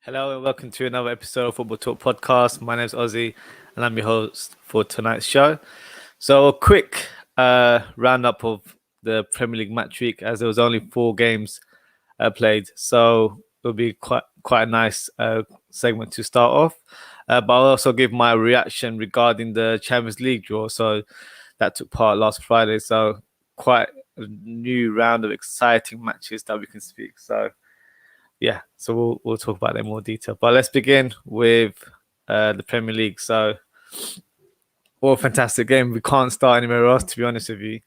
Hello and welcome to another episode of Football Talk Podcast. My name is Ozzie and I'm your host for tonight's show. So a quick roundup of the Premier League match week, as there was only 4 games played. So it'll be quite a nice segment to start off. But I'll also give my reaction regarding the Champions League draw. So that took part last Friday. So quite a new round of exciting matches that we can speak. So yeah, so we'll talk about that in more detail. But let's begin with the Premier League. So, what a fantastic game. We can't start anywhere else, to be honest with you.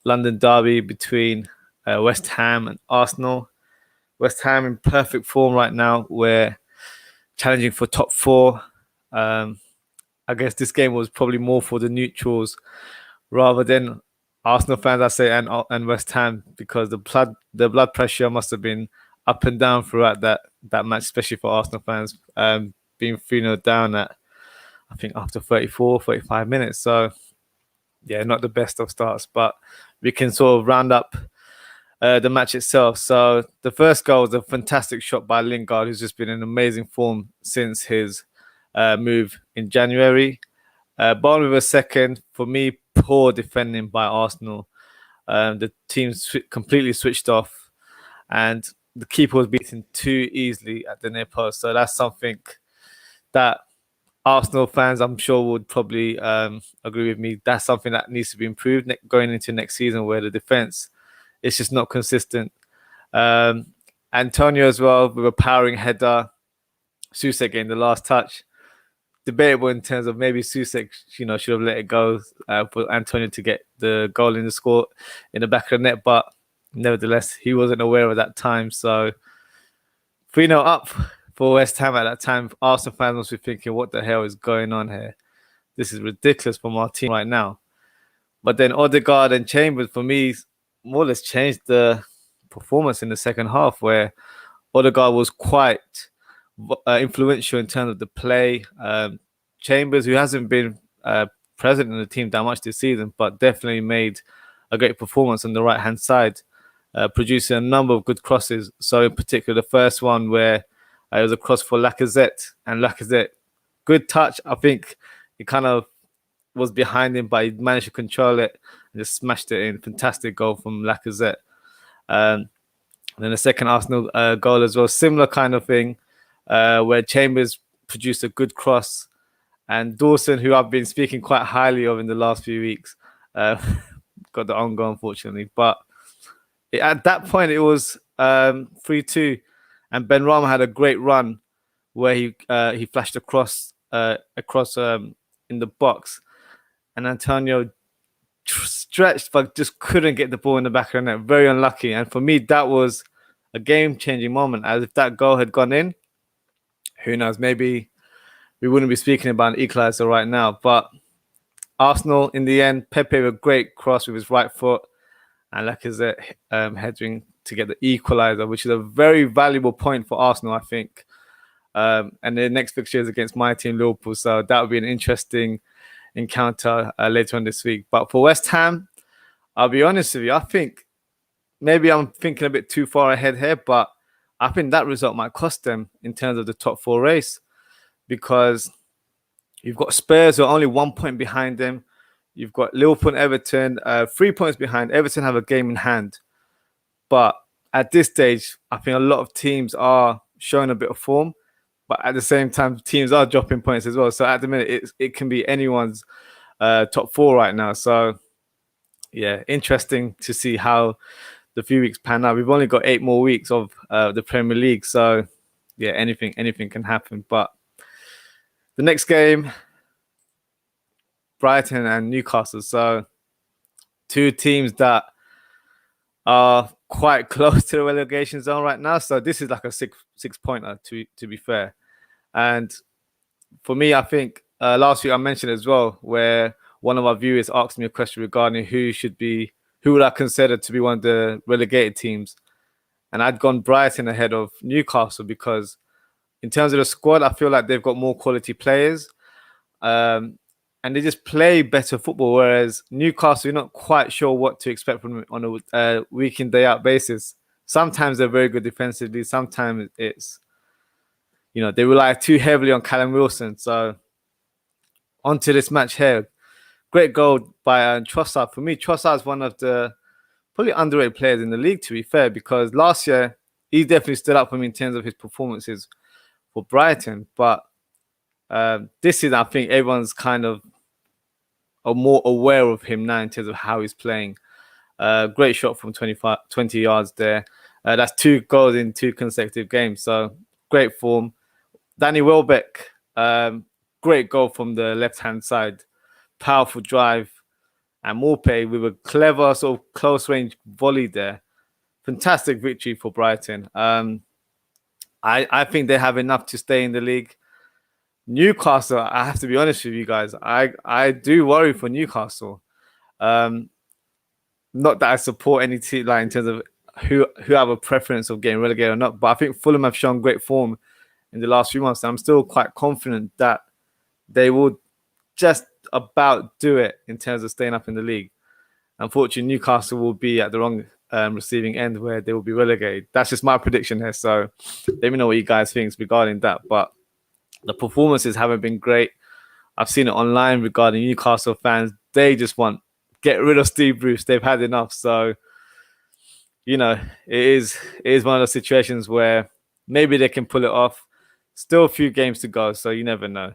London derby between West Ham and Arsenal. West Ham in perfect form right now. We're challenging for top 4. I guess this game was probably more for the neutrals rather than Arsenal fans, I say, and West Ham, because the blood pressure must have been up and down throughout that match, especially for Arsenal fans, being 3-0 down at, I think, after 35 minutes. So, yeah, not the best of starts, but we can sort of round up the match itself. So the first goal was a fantastic shot by Lingard, who's just been in amazing form since his move in January. Bond with a second, for me, poor defending by Arsenal. The team completely switched off, and the keeper was beaten too easily at the near post. So that's something that Arsenal fans, I'm sure, would probably agree with me. That's something that needs to be improved going into next season, where the defense is just not consistent. Antonio as well with a powering header. Soucek getting the last touch. Debatable in terms of maybe Soucek, should have let it go for Antonio to get the goal in the score in the back of the net, but nevertheless, he wasn't aware of that time. So 3-0 up for West Ham at that time. Arsenal fans must be thinking, what the hell is going on here? This is ridiculous from our team right now. But then Odegaard and Chambers, for me, more or less changed the performance in the second half, where Odegaard was quite influential in terms of the play. Chambers, who hasn't been present in the team that much this season, but definitely made a great performance on the right-hand side, producing a number of good crosses. So in particular, the first one where it was a cross for Lacazette, and Lacazette, good touch. I think he kind of was behind him, but he managed to control it and just smashed it in. Fantastic goal from Lacazette. And then the second Arsenal goal as well, similar kind of thing, where Chambers produced a good cross, and Dawson, who I've been speaking quite highly of in the last few weeks, got the own goal, unfortunately. But at that point, it was 3-2, and Ben Rama had a great run where he flashed across in the box, and Antonio stretched but just couldn't get the ball in the back of the net. Very unlucky. And for me, that was a game-changing moment, as if that goal had gone in, who knows, maybe we wouldn't be speaking about an equaliser right now. But Arsenal, in the end, Pepe with a great cross with his right foot, and Lacazette heading to get the equaliser, which is a very valuable point for Arsenal, I think. And the next fixture is against my team, Liverpool, so that would be an interesting encounter later on this week. But for West Ham, I'll be honest with you, I think maybe I'm thinking a bit too far ahead here, but I think that result might cost them in terms of the top 4 race, because you've got Spurs who are only 1 point behind them. You've got Liverpool and Everton 3 points behind. Everton have a game in hand. But at this stage, I think a lot of teams are showing a bit of form, but at the same time, teams are dropping points as well. So at the minute, it can be anyone's top 4 right now. So yeah, interesting to see how the few weeks pan out. We've only got 8 more weeks of the Premier League. So yeah, anything can happen. But the next game, Brighton and Newcastle. So 2 teams that are quite close to the relegation zone right now. So this is like a six-pointer, to be fair. And for me, I think last week I mentioned as well, where one of our viewers asked me a question regarding who would I consider to be one of the relegated teams. And I'd gone Brighton ahead of Newcastle, because in terms of the squad, I feel like they've got more quality players. And they just play better football, whereas Newcastle, you're not quite sure what to expect from them on a week in, day out basis. Sometimes they're very good defensively. Sometimes it's they rely too heavily on Callum Wilson. So onto this match here. Great goal by Trossard. For me, Trossard is one of the probably underrated players in the league, to be fair, because last year he definitely stood up for me in terms of his performances for Brighton. But this season, I think everyone's kind of more aware of him now in terms of how he's playing. Great shot from 20 yards there. That's 2 goals in 2 consecutive games. So great form. Danny Welbeck, great goal from the left-hand side. Powerful drive. And Morpay with a clever sort of close-range volley there. Fantastic victory for Brighton. I think they have enough to stay in the league. Newcastle, I have to be honest with you guys, I do worry for Newcastle. Not that I support any team like in terms of who have a preference of getting relegated or not, but I think Fulham have shown great form in the last few months. And I'm still quite confident that they will just about do it in terms of staying up in the league. Unfortunately, Newcastle will be at the wrong receiving end where they will be relegated. That's just my prediction here. So let me know what you guys think regarding that. But the performances haven't been great. I've seen it online regarding Newcastle fans. They just want get rid of Steve Bruce. They've had enough. So, it is one of those situations where maybe they can pull it off. Still a few games to go, so you never know.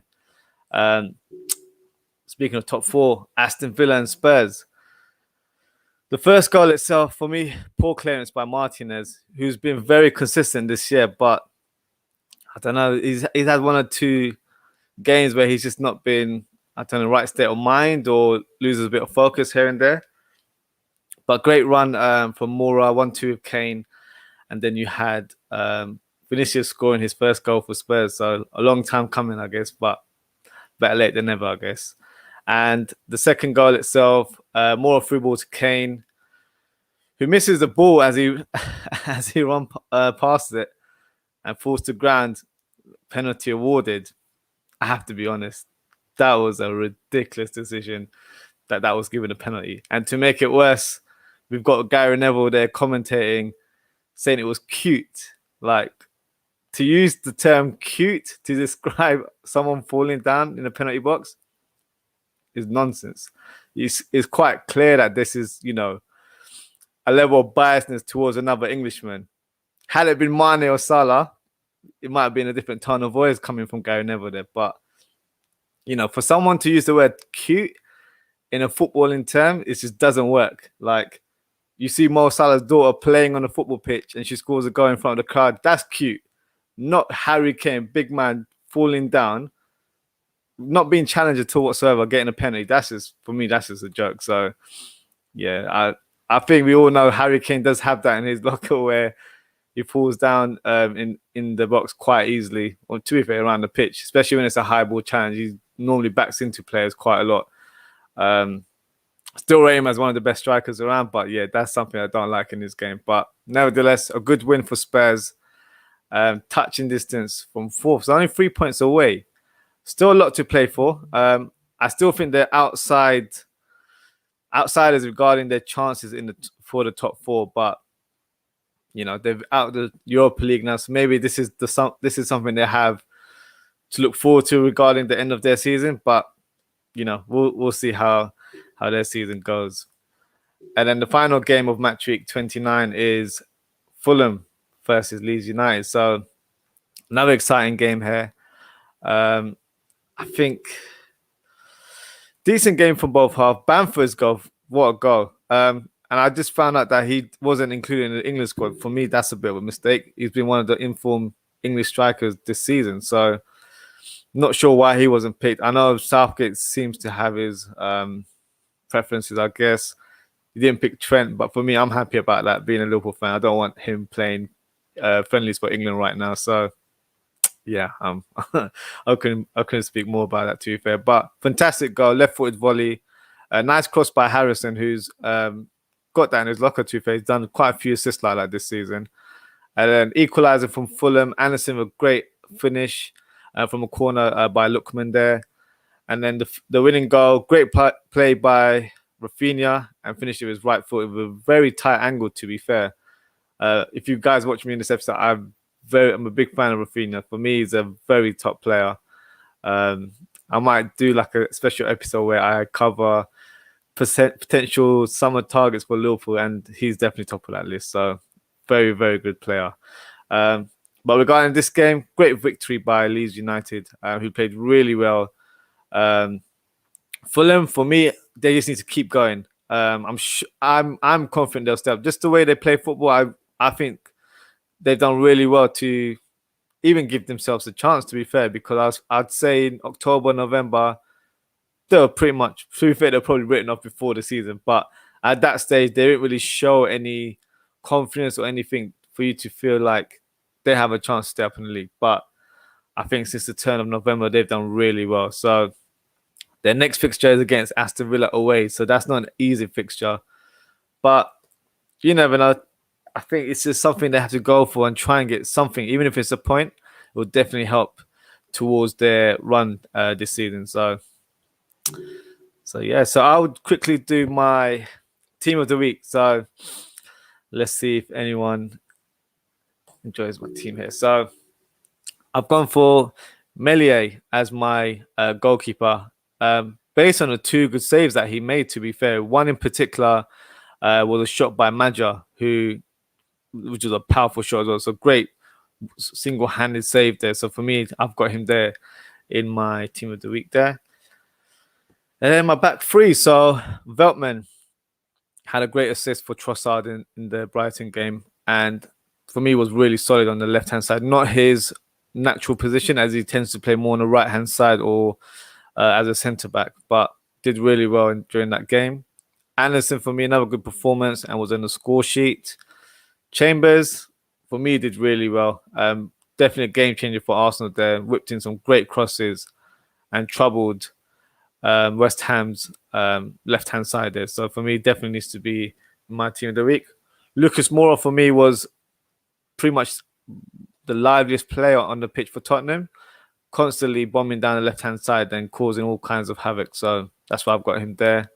Speaking of top 4, Aston Villa and Spurs. The first goal itself, for me, poor clearance by Martinez, who's been very consistent this year, but I don't know, he's had 1 or 2 games where he's just not been, the right state of mind or loses a bit of focus here and there. But great run from Moura, 1-2 with Kane. And then you had Vinicius scoring his first goal for Spurs. So a long time coming, I guess, but better late than never, I guess. And the second goal itself, Moura through ball to Kane, who misses the ball as he runs past it and falls to ground. Penalty awarded. I have to be honest, that was a ridiculous decision that was given a penalty. And to make it worse, we've got Gary Neville there commentating, saying it was cute. Like, to use the term cute to describe someone falling down in a penalty box is nonsense. It's quite clear that this is, a level of biasness towards another Englishman. Had it been Mane or Salah, it might have been a different tone of voice coming from Gary Neville there. But, for someone to use the word cute in a footballing term, it just doesn't work. Like, you see Mo Salah's daughter playing on a football pitch and she scores a goal in front of the crowd. That's cute. Not Harry Kane, big man, falling down, not being challenged at all whatsoever, getting a penalty. For me, that's just a joke. So, yeah, I think we all know Harry Kane does have that in his locker where he falls down in the box quite easily, or to be fair, around the pitch, especially when it's a high ball challenge. He normally backs into players quite a lot. Still rate him as one of the best strikers around, but yeah, that's something I don't like in this game. But nevertheless, a good win for Spurs. Touching distance from 4th, so only 3 points away. Still a lot to play for. I still think they're outsiders regarding their chances for the top 4, but they're out of the Europa League now, so maybe this is something they have to look forward to regarding the end of their season. But we'll see how their season goes. And then the final game of match week 29 is Fulham versus Leeds United. So another exciting game here. I think decent game from both halves. Bamford's goal, what a goal. And I just found out that he wasn't included in the England squad. For me, that's a bit of a mistake. He's been one of the informed English strikers this season. So not sure why he wasn't picked. I know Southgate seems to have his preferences, I guess. He didn't pick Trent, but for me, I'm happy about that. Being a Liverpool fan, I don't want him playing friendlies for England right now. So yeah, I couldn't speak more about that, to be fair. But fantastic goal, left-footed volley, a nice cross by Harrison, who's got that in his locker, to be fair. He's done quite a few assists like that this season. And then equaliser from Fulham, Anderson with a great finish from a corner by Lookman there. And then the winning goal, great play by Rafinha, and finished it with his right foot with a very tight angle, to be fair. If you guys watch me in this episode, I'm I'm a big fan of Rafinha. For me, he's a very top player. I might do like a special episode where I cover potential summer targets for Liverpool, and he's definitely top of that list. So very, very good player. But regarding this game, great victory by Leeds United, who played really well. Fulham, for me, they just need to keep going. I'm confident they'll step up. Just the way they play football, I think they've done really well to even give themselves a chance. To be fair, because I'd say in October, November, they were pretty much, to be fair, they're probably written off before the season. But at that stage, they didn't really show any confidence or anything for you to feel like they have a chance to stay up in the league. But I think since the turn of November, they've done really well. So their next fixture is against Aston Villa away. So that's not an easy fixture. But you never know. I think it's just something they have to go for and try and get something. Even if it's a point, it will definitely help towards their run this season. So yeah. So I would quickly do my team of the week. So let's see if anyone enjoys my team here. So I've gone for Melier as my goalkeeper, based on the two good saves that he made, to be fair. One in particular was a shot by Maja, which was a powerful shot as well. So great single-handed save there. So for me, I've got him there in my team of the week there. And then my back three. So Veltman had a great assist for Trossard in the Brighton game. And for me, was really solid on the left-hand side. Not his natural position, as he tends to play more on the right-hand side or as a centre-back. But did really well during that game. Anderson, for me, another good performance and was on the score sheet. Chambers, for me, did really well. Definitely a game changer for Arsenal there. Whipped in some great crosses and troubled West Ham's left-hand side there. So for me, definitely needs to be my team of the week. Lucas Moura, for me, was pretty much the liveliest player on the pitch for Tottenham, constantly bombing down the left-hand side and causing all kinds of havoc. So that's why I've got him there.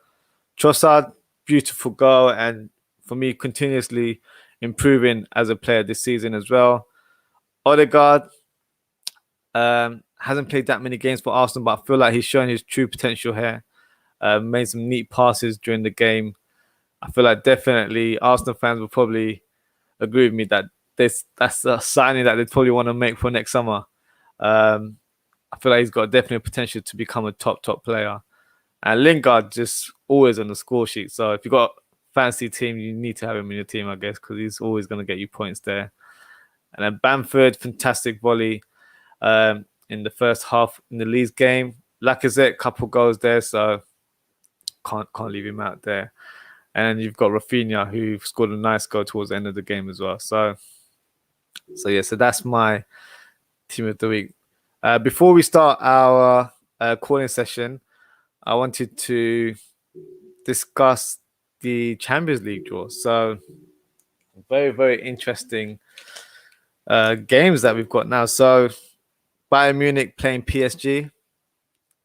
Trossard, beautiful goal, and for me, continuously improving as a player this season as well. Odegaard hasn't played that many games for Arsenal, but I feel like he's showing his true potential here. Made some neat passes during the game. I feel like definitely Arsenal fans will probably agree with me that that's a signing that they probably want to make for next summer. I feel like he's got definitely a potential to become a top player. And Lingard just always on the score sheet. So if you've got a fancy team, you need to have him in your team, I guess, because he's always going to get you points there. And then Bamford, fantastic volley in the first half in the Leeds game. Lacazette, couple goals there, so can't leave him out there. And you've got Rafinha, who scored a nice goal towards the end of the game as well. So that's my team of the week. Before we start our calling session, I wanted to discuss the Champions League draw. So very, very interesting games that we've got now. So Bayern Munich playing PSG.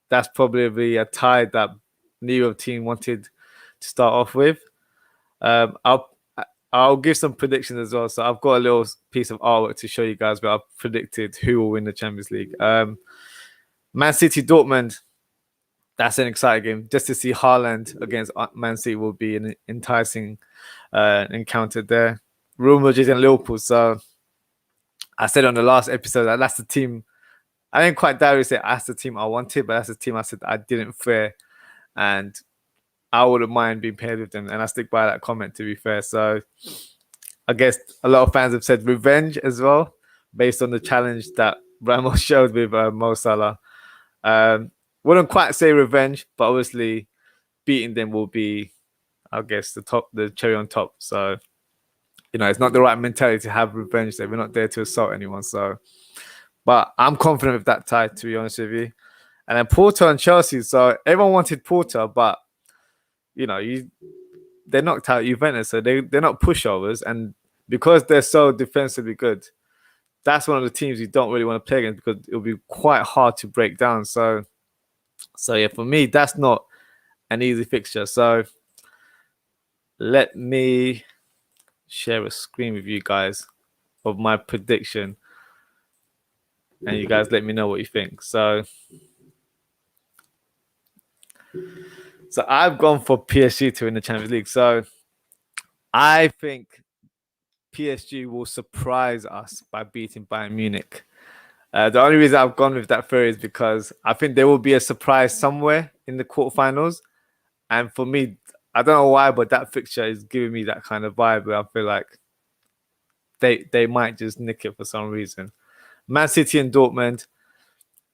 That's probably a tie that neither team wanted to start off with. I'll give some predictions as well. So I've got a little piece of artwork to show you guys where I've predicted who will win the Champions League. Man City Dortmund. That's an exciting game. Just to see Haaland against Man City will be an enticing encounter there. Real Madrid and Liverpool. So I said on the last episode that that's the team. I didn't quite directly say that's the team I wanted, but that's the team I said I didn't fear. And I wouldn't mind being paired with them. And I stick by that comment, to be fair. So I guess a lot of fans have said revenge as well, based on the challenge that Ramos showed with Mo Salah. Wouldn't quite say revenge, but obviously beating them will be, I guess, the cherry on top. So, it's not the right mentality to have revenge there. We're not there to assault anyone. So, but I'm confident with that tie, to be honest with you. And then Porto and Chelsea. So everyone wanted Porto, but they knocked out Juventus, so they're not pushovers. And because they're so defensively good, that's one of the teams you don't really want to play against because it'll be quite hard to break down. So yeah, for me, that's not an easy fixture. So let me share a screen with you guys of my prediction. and you guys let me know what you think. So I've gone for PSG to win the Champions League. So I think PSG will surprise us by beating Bayern Munich. The only reason I've gone with that theory is because I think there will be a surprise somewhere in the quarterfinals. And for me, I don't know why, but that fixture is giving me that kind of vibe where I feel like they might just nick it for some reason. Man City and Dortmund,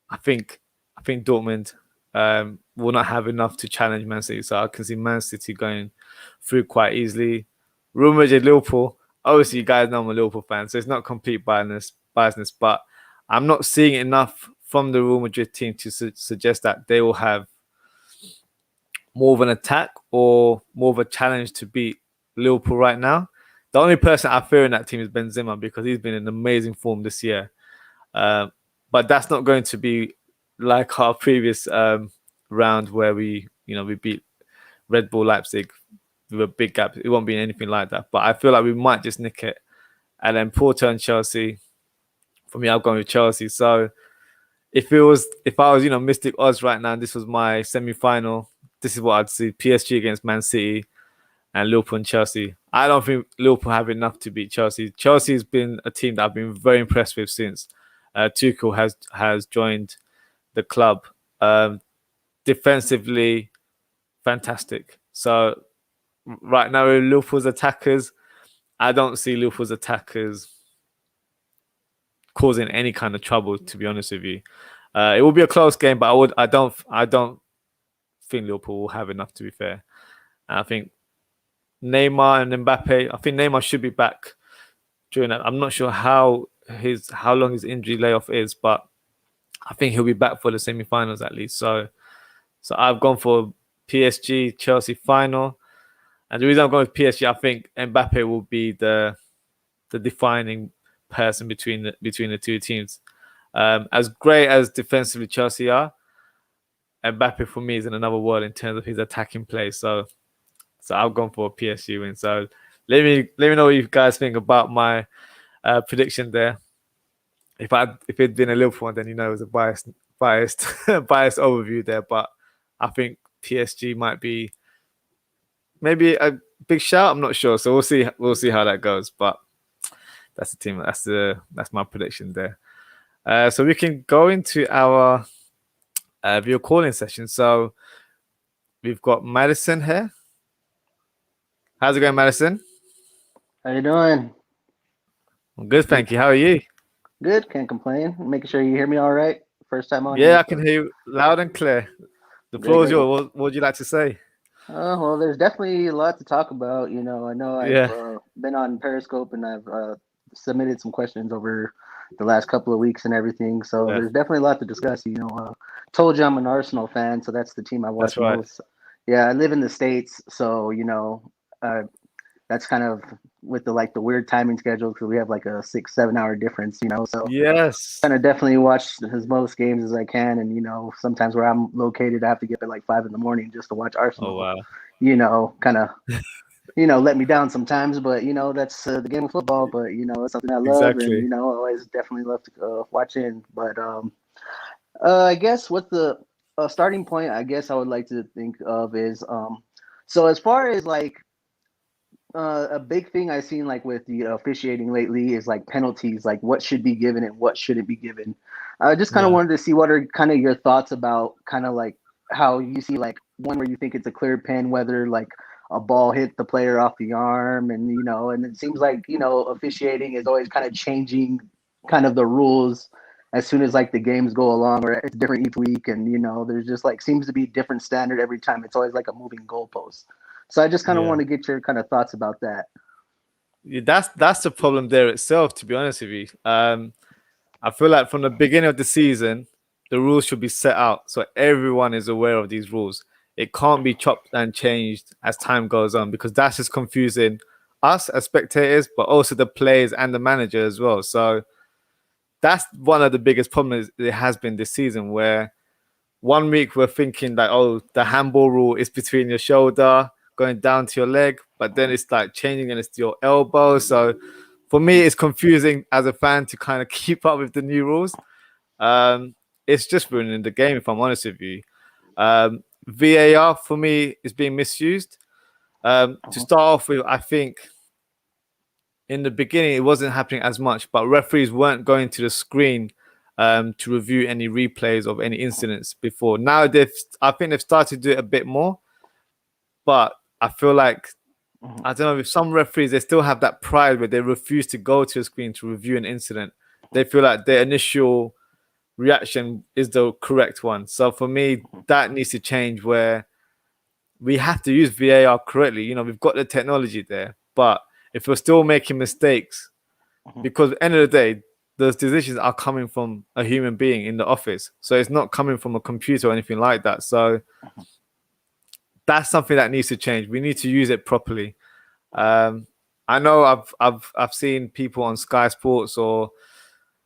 I think Dortmund will not have enough to challenge Man City, so I can see Man City going through quite easily. Real Madrid, Liverpool. Obviously, you guys know I'm a Liverpool fan, so it's not complete biasness, but I'm not seeing enough from the Real Madrid team to suggest that they will have more of an attack or more of a challenge to beat Liverpool right now. The only person I fear in that team is Benzema because he's been in amazing form this year. But that's not going to be like our previous round where we beat Red Bull Leipzig with a big gap. It won't be anything like that. But I feel like we might just nick it. And then Porto and Chelsea. For me, I've gone with Chelsea. So if I was, Mystic odds right now, and this was my semi-final, this is what I'd see: PSG against Man City and Liverpool and Chelsea. I don't think Liverpool have enough to beat Chelsea. Chelsea has been a team that I've been very impressed with since Tuchel has joined the club. Defensively, fantastic. So right now, with Liverpool's attackers, I don't see Liverpool's attackers causing any kind of trouble. To be honest with you, it will be a close game, but I don't think Liverpool will have enough. To be fair, and I think Neymar and Mbappe. I think Neymar should be back during that. I'm not sure how long his injury layoff is, but I think he'll be back for the semi-finals at least. So I've gone for PSG Chelsea final, and the reason I'm going with PSG, I think Mbappe will be the defining person between the two teams. As great as defensively Chelsea are, Mbappe for me is in another world in terms of his attacking play. So I've gone for a PSG win. So let me know what you guys think about my prediction there. If it'd been a Liverpool one, then it was a biased overview there. But I think PSG might be maybe a big shout. I'm not sure. So we'll see how that goes. But that's the team. That's my prediction there. So we can go into our viewer calling session. So we've got Madison here. How's it going, Madison? How you doing? I'm good, thank you. How are you? Good, can't complain. Making sure you hear me all right. First time on Yeah, here. I can hear you loud and clear. The Great, floor is great. yours. What would you like to say? Well, there's definitely a lot to talk about. I know I've Yeah, been on Periscope and I've submitted some questions over the last couple of weeks and everything. So yeah, there's definitely a lot to discuss. Told you I'm an Arsenal fan, so that's the team I that's watch right. most. Yeah, I live in the States, so uh, that's kind of with the weird timing schedule because we have like a 6-7 hour difference. So Yes. trying to definitely watch as most games as I can. And, sometimes where I'm located, I have to get up at like 5 in the morning just to watch Oh Arsenal, wow. kind of, let me down sometimes. But, that's the game of football. But, it's something I love. And, Exactly. I always definitely love to watch in. But I guess what the starting point, I guess I would like to think of is so as far as like, a big thing I've seen like with the officiating lately is like penalties, like what should be given and what shouldn't be given. I just kind of Yeah. wanted to see what are kind of your thoughts about kind of like how you see like one where you think it's a clear pin, whether like a ball hit the player off the arm, and and it seems like officiating is always kind of changing kind of the rules as soon as like the games go along, or it's different each week, and there's just like seems to be different standard every time. It's always like a moving goalpost. So I just kind of Yeah. want to get your kind of thoughts about that. Yeah, that's the problem there itself, to be honest with you. I feel like from the beginning of the season, the rules should be set out so everyone is aware of these rules. It can't be chopped and changed as time goes on because that's just confusing us as spectators, but also the players and the manager as well. So that's one of the biggest problems it has been this season, where one week we're thinking like, oh, the handball rule is between your shoulder going down to your leg, but then it's like changing and it's your elbow. So for me, it's confusing as a fan to kind of keep up with the new rules. it's just ruining the game. If I'm honest with you, VAR for me is being misused. To start off with, I think in the beginning it wasn't happening as much, but referees weren't going to the screen to review any replays of any incidents before. Now I think they've started to do it a bit more, but I feel like I don't know, with some referees they still have that pride where they refuse to go to the screen to review an incident. They feel like their initial reaction is the correct one. So for me, that needs to change where we have to use VAR correctly. You know, we've got the technology there, but if we're still making mistakes, because at the end of the day, those decisions are coming from a human being in the office. So it's not coming from a computer or anything like that. So that's something that needs to change. We need to use it properly. I know I've seen people on Sky Sports or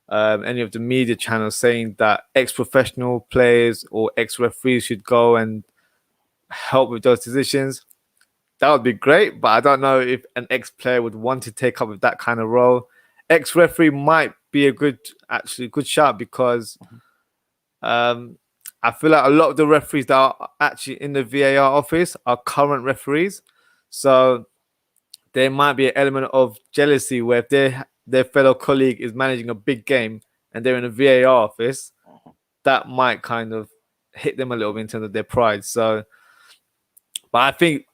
any of the media channels saying that ex-professional players or ex-referees should go and help with those decisions. That would be great, but I don't know if an ex-player would want to take up with that kind of role. Ex-referee might be a good shout because I feel like a lot of the referees that are actually in the VAR office are current referees. So there might be an element of jealousy where if their fellow colleague is managing a big game and they're in a VAR office, that might kind of hit them a little bit in terms of their pride. So, but I think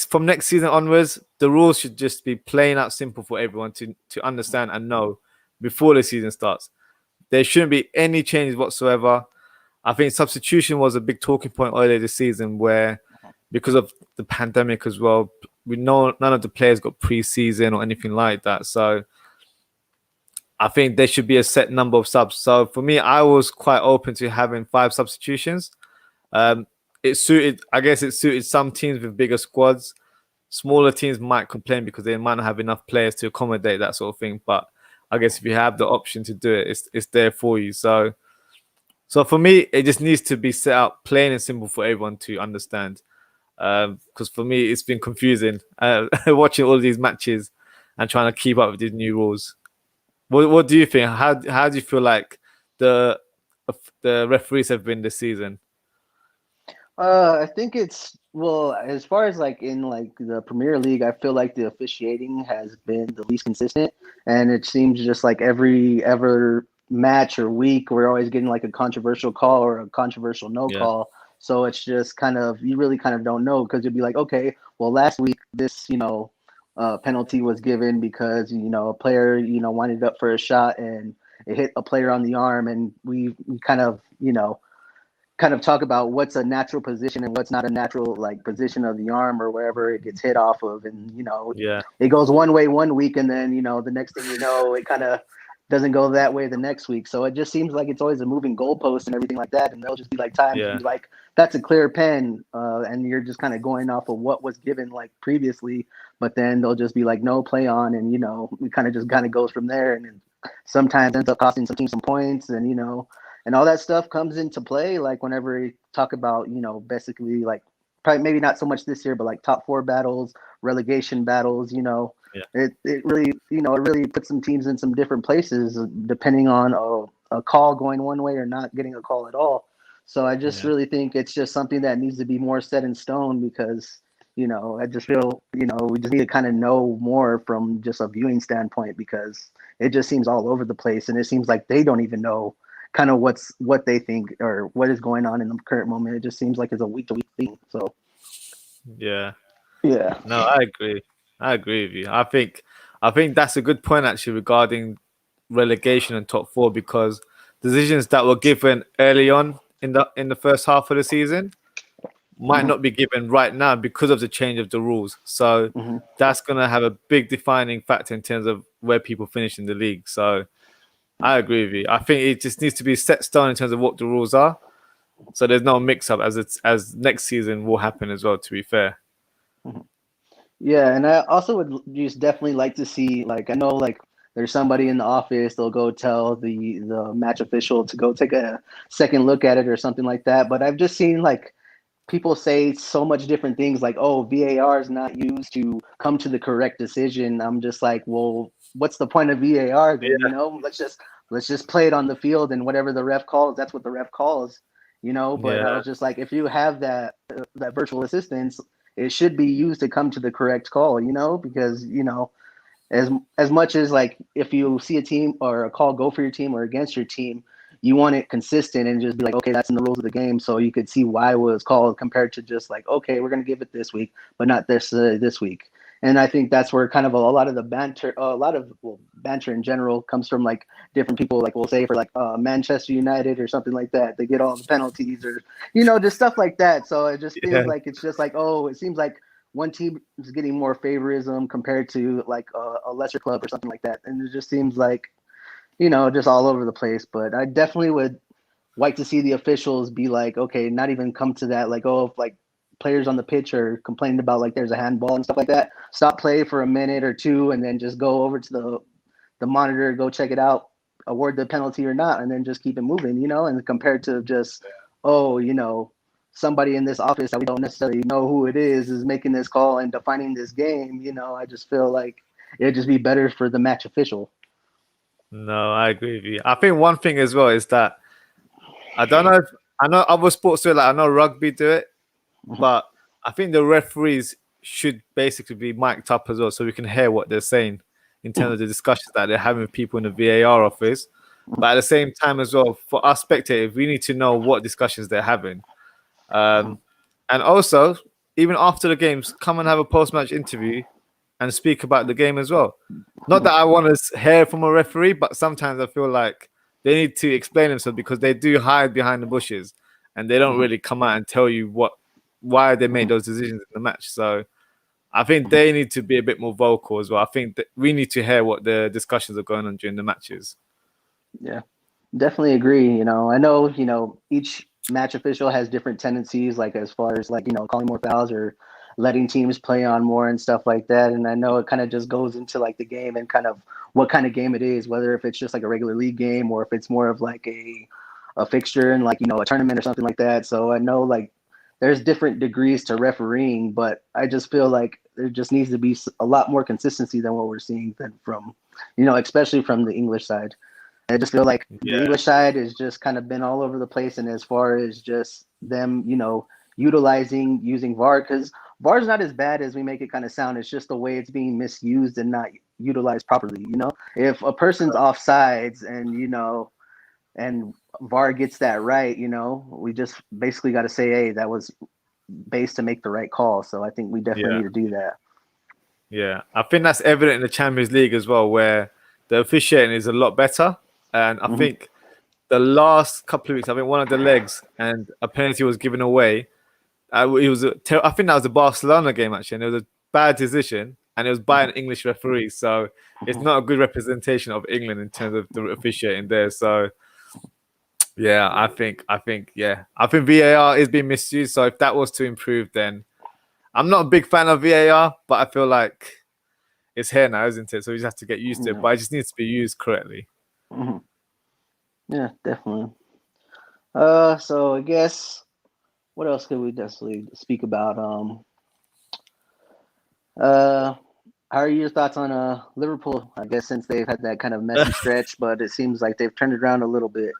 from next season onwards, the rules should just be plain out simple for everyone to understand and know before the season starts. There shouldn't be any changes whatsoever. I think substitution was a big talking point earlier this season where, because of the pandemic as well, we know none of the players got pre-season or anything like that. So I think there should be a set number of subs. So for me, I was quite open to having 5 substitutions. It suited some teams with bigger squads. Smaller teams might complain because they might not have enough players to accommodate that sort of thing. But I guess if you have the option to do it, it's there for you. So for me, it just needs to be set up plain and simple for everyone to understand. Because for me, it's been confusing watching all these matches and trying to keep up with these new rules. What do you think? How do you feel like the referees have been this season? I think as far as like in like the Premier League, I feel like the officiating has been the least consistent, and it seems just like every match or week we're always getting like a controversial call or a controversial no call. So it's just kind of, you really kind of don't know, because you'd be like, okay, well, last week this penalty was given because a player winded up for a shot and it hit a player on the arm, and we kind of talk about what's a natural position and what's not a natural like position of the arm or wherever it gets hit off of, and it goes one way one week, and then the next thing it kind of doesn't go that way the next week. So it just seems like it's always a moving goalpost and everything like that, and there'll just be like times like that's a clear pen, and you're just kind of going off of what was given like previously, but then they'll just be like no, play on, and we kind of goes from there, and sometimes ends up costing some teams some points, and and all that stuff comes into play, like whenever we talk about, basically like probably maybe not so much this year, but like top 4 battles, relegation battles, it really puts some teams in some different places depending on a call going one way or not getting a call at all. So I just really think it's just something that needs to be more set in stone, because, I just feel, we just need to kind of know more from just a viewing standpoint, because it just seems all over the place, and it seems like they don't even know kind of what they think or what is going on in the current moment. It just seems like it's a week to week thing. So no, I agree with you. I think that's a good point actually regarding relegation and top 4, because decisions that were given early on in the first half of the season might not be given right now because of the change of the rules. So that's going to have a big defining factor in terms of where people finish in the league. So I agree with you. I think it just needs to be set stone in terms of what the rules are, so there's no mix-up as next season will happen as well, to be fair. Yeah, and I also would just definitely like to see, like, I know like there's somebody in the office, they'll go tell the match official to go take a second look at it or something like that. But I've just seen like people say so much different things, like, oh, VAR is not used to come to the correct decision. I'm just like, well, what's the point of VAR then? Let's just let's just play it on the field, and whatever the ref calls, that's what the ref calls, you know. But I Yeah, was just like, if you have that virtual assistance, it should be used to come to the correct call, you know, because you know, as much as like if you see a team or a call go for your team or against your team, you want it consistent and just be like, okay, that's in the rules of the game, so you could see why it was called compared to just like, okay, we're gonna give it this week, but not this week. And I think that's where kind of a lot of the banter, banter in general comes from, like different people, like we'll say for like Manchester United or something like that. They get all the penalties or, you know, just stuff like that. So it just feels yeah, like it's just like, oh, it seems like one team is getting more favorism compared to like a lesser club or something like that. And it just seems like, you know, just all over the place. But I definitely would like to see the officials be like, okay, not even come to that, like, oh, if like players on the pitch are complaining about like there's a handball and stuff like that, stop play for a minute or two and then just go over to the monitor, go check it out, award the penalty or not, and then just keep it moving, you know. And compared to just, oh, you know, somebody in this office that we don't necessarily know who it is making this call and defining this game, you know, I just feel like it'd just be better for the match official. no, I agree with you. I think one thing as well is that I don't know if I know other sports do it, like I know rugby do it, but I think the referees should basically be mic'd up as well, so we can hear what they're saying in terms of the discussions that they're having with people in the VAR office. But at the same time as well, for us spectators, we need to know what discussions they're having. And also, even after the games, come and have a post-match interview and speak about the game as well. Not that I want to hear from a referee, but sometimes I feel like they need to explain themselves because they do hide behind the bushes and they don't really come out and tell you why they made those decisions in the match. So I think they need to be a bit more vocal as well. I think that we need to hear what the discussions are going on during the matches. Yeah, definitely agree. You know, I know, you know, each match official has different tendencies, like as far as like, you know, calling more fouls or letting teams play on more and stuff like that. And I know it kind of just goes into like the game and kind of what kind of game it is, whether if it's just like a regular league game or if it's more of like a fixture and like, you know, a tournament or something like that. So I know like there's different degrees to refereeing, but I just feel like there just needs to be a lot more consistency than what we're seeing than from, you know, especially from the English side. I just feel like the Yeah, English side has just kind of been all over the place. And as far as just them, you know, using VAR, because VAR is not as bad as we make it kind of sound. It's just the way it's being misused and not utilized properly. You know, if a person's offsides and, you know, and VAR gets that right, you know, we just basically got to say, hey, that was based to make the right call. So I think we definitely yeah, need to do that. yeah. I think that's evident in the Champions League as well, where the officiating is a lot better. And I Mm-hmm. think the last couple of weeks, I think one of the legs and a penalty was given away. It was I think that was a Barcelona game actually, and it was a bad decision, and it was by an English referee. So it's Mm-hmm. not a good representation of England in terms of the officiating there. So yeah, I think VAR is being misused. So if that was to improve, then I'm not a big fan of VAR, but I feel like it's here now, isn't it? So we just have to get used to it. Yeah. But it just needs to be used correctly. Mm-hmm. Yeah, definitely. So I guess what else could we necessarily speak about? Uh, how are your thoughts on Liverpool? I guess since they've had that kind of messy stretch, but it seems like they've turned it around a little bit.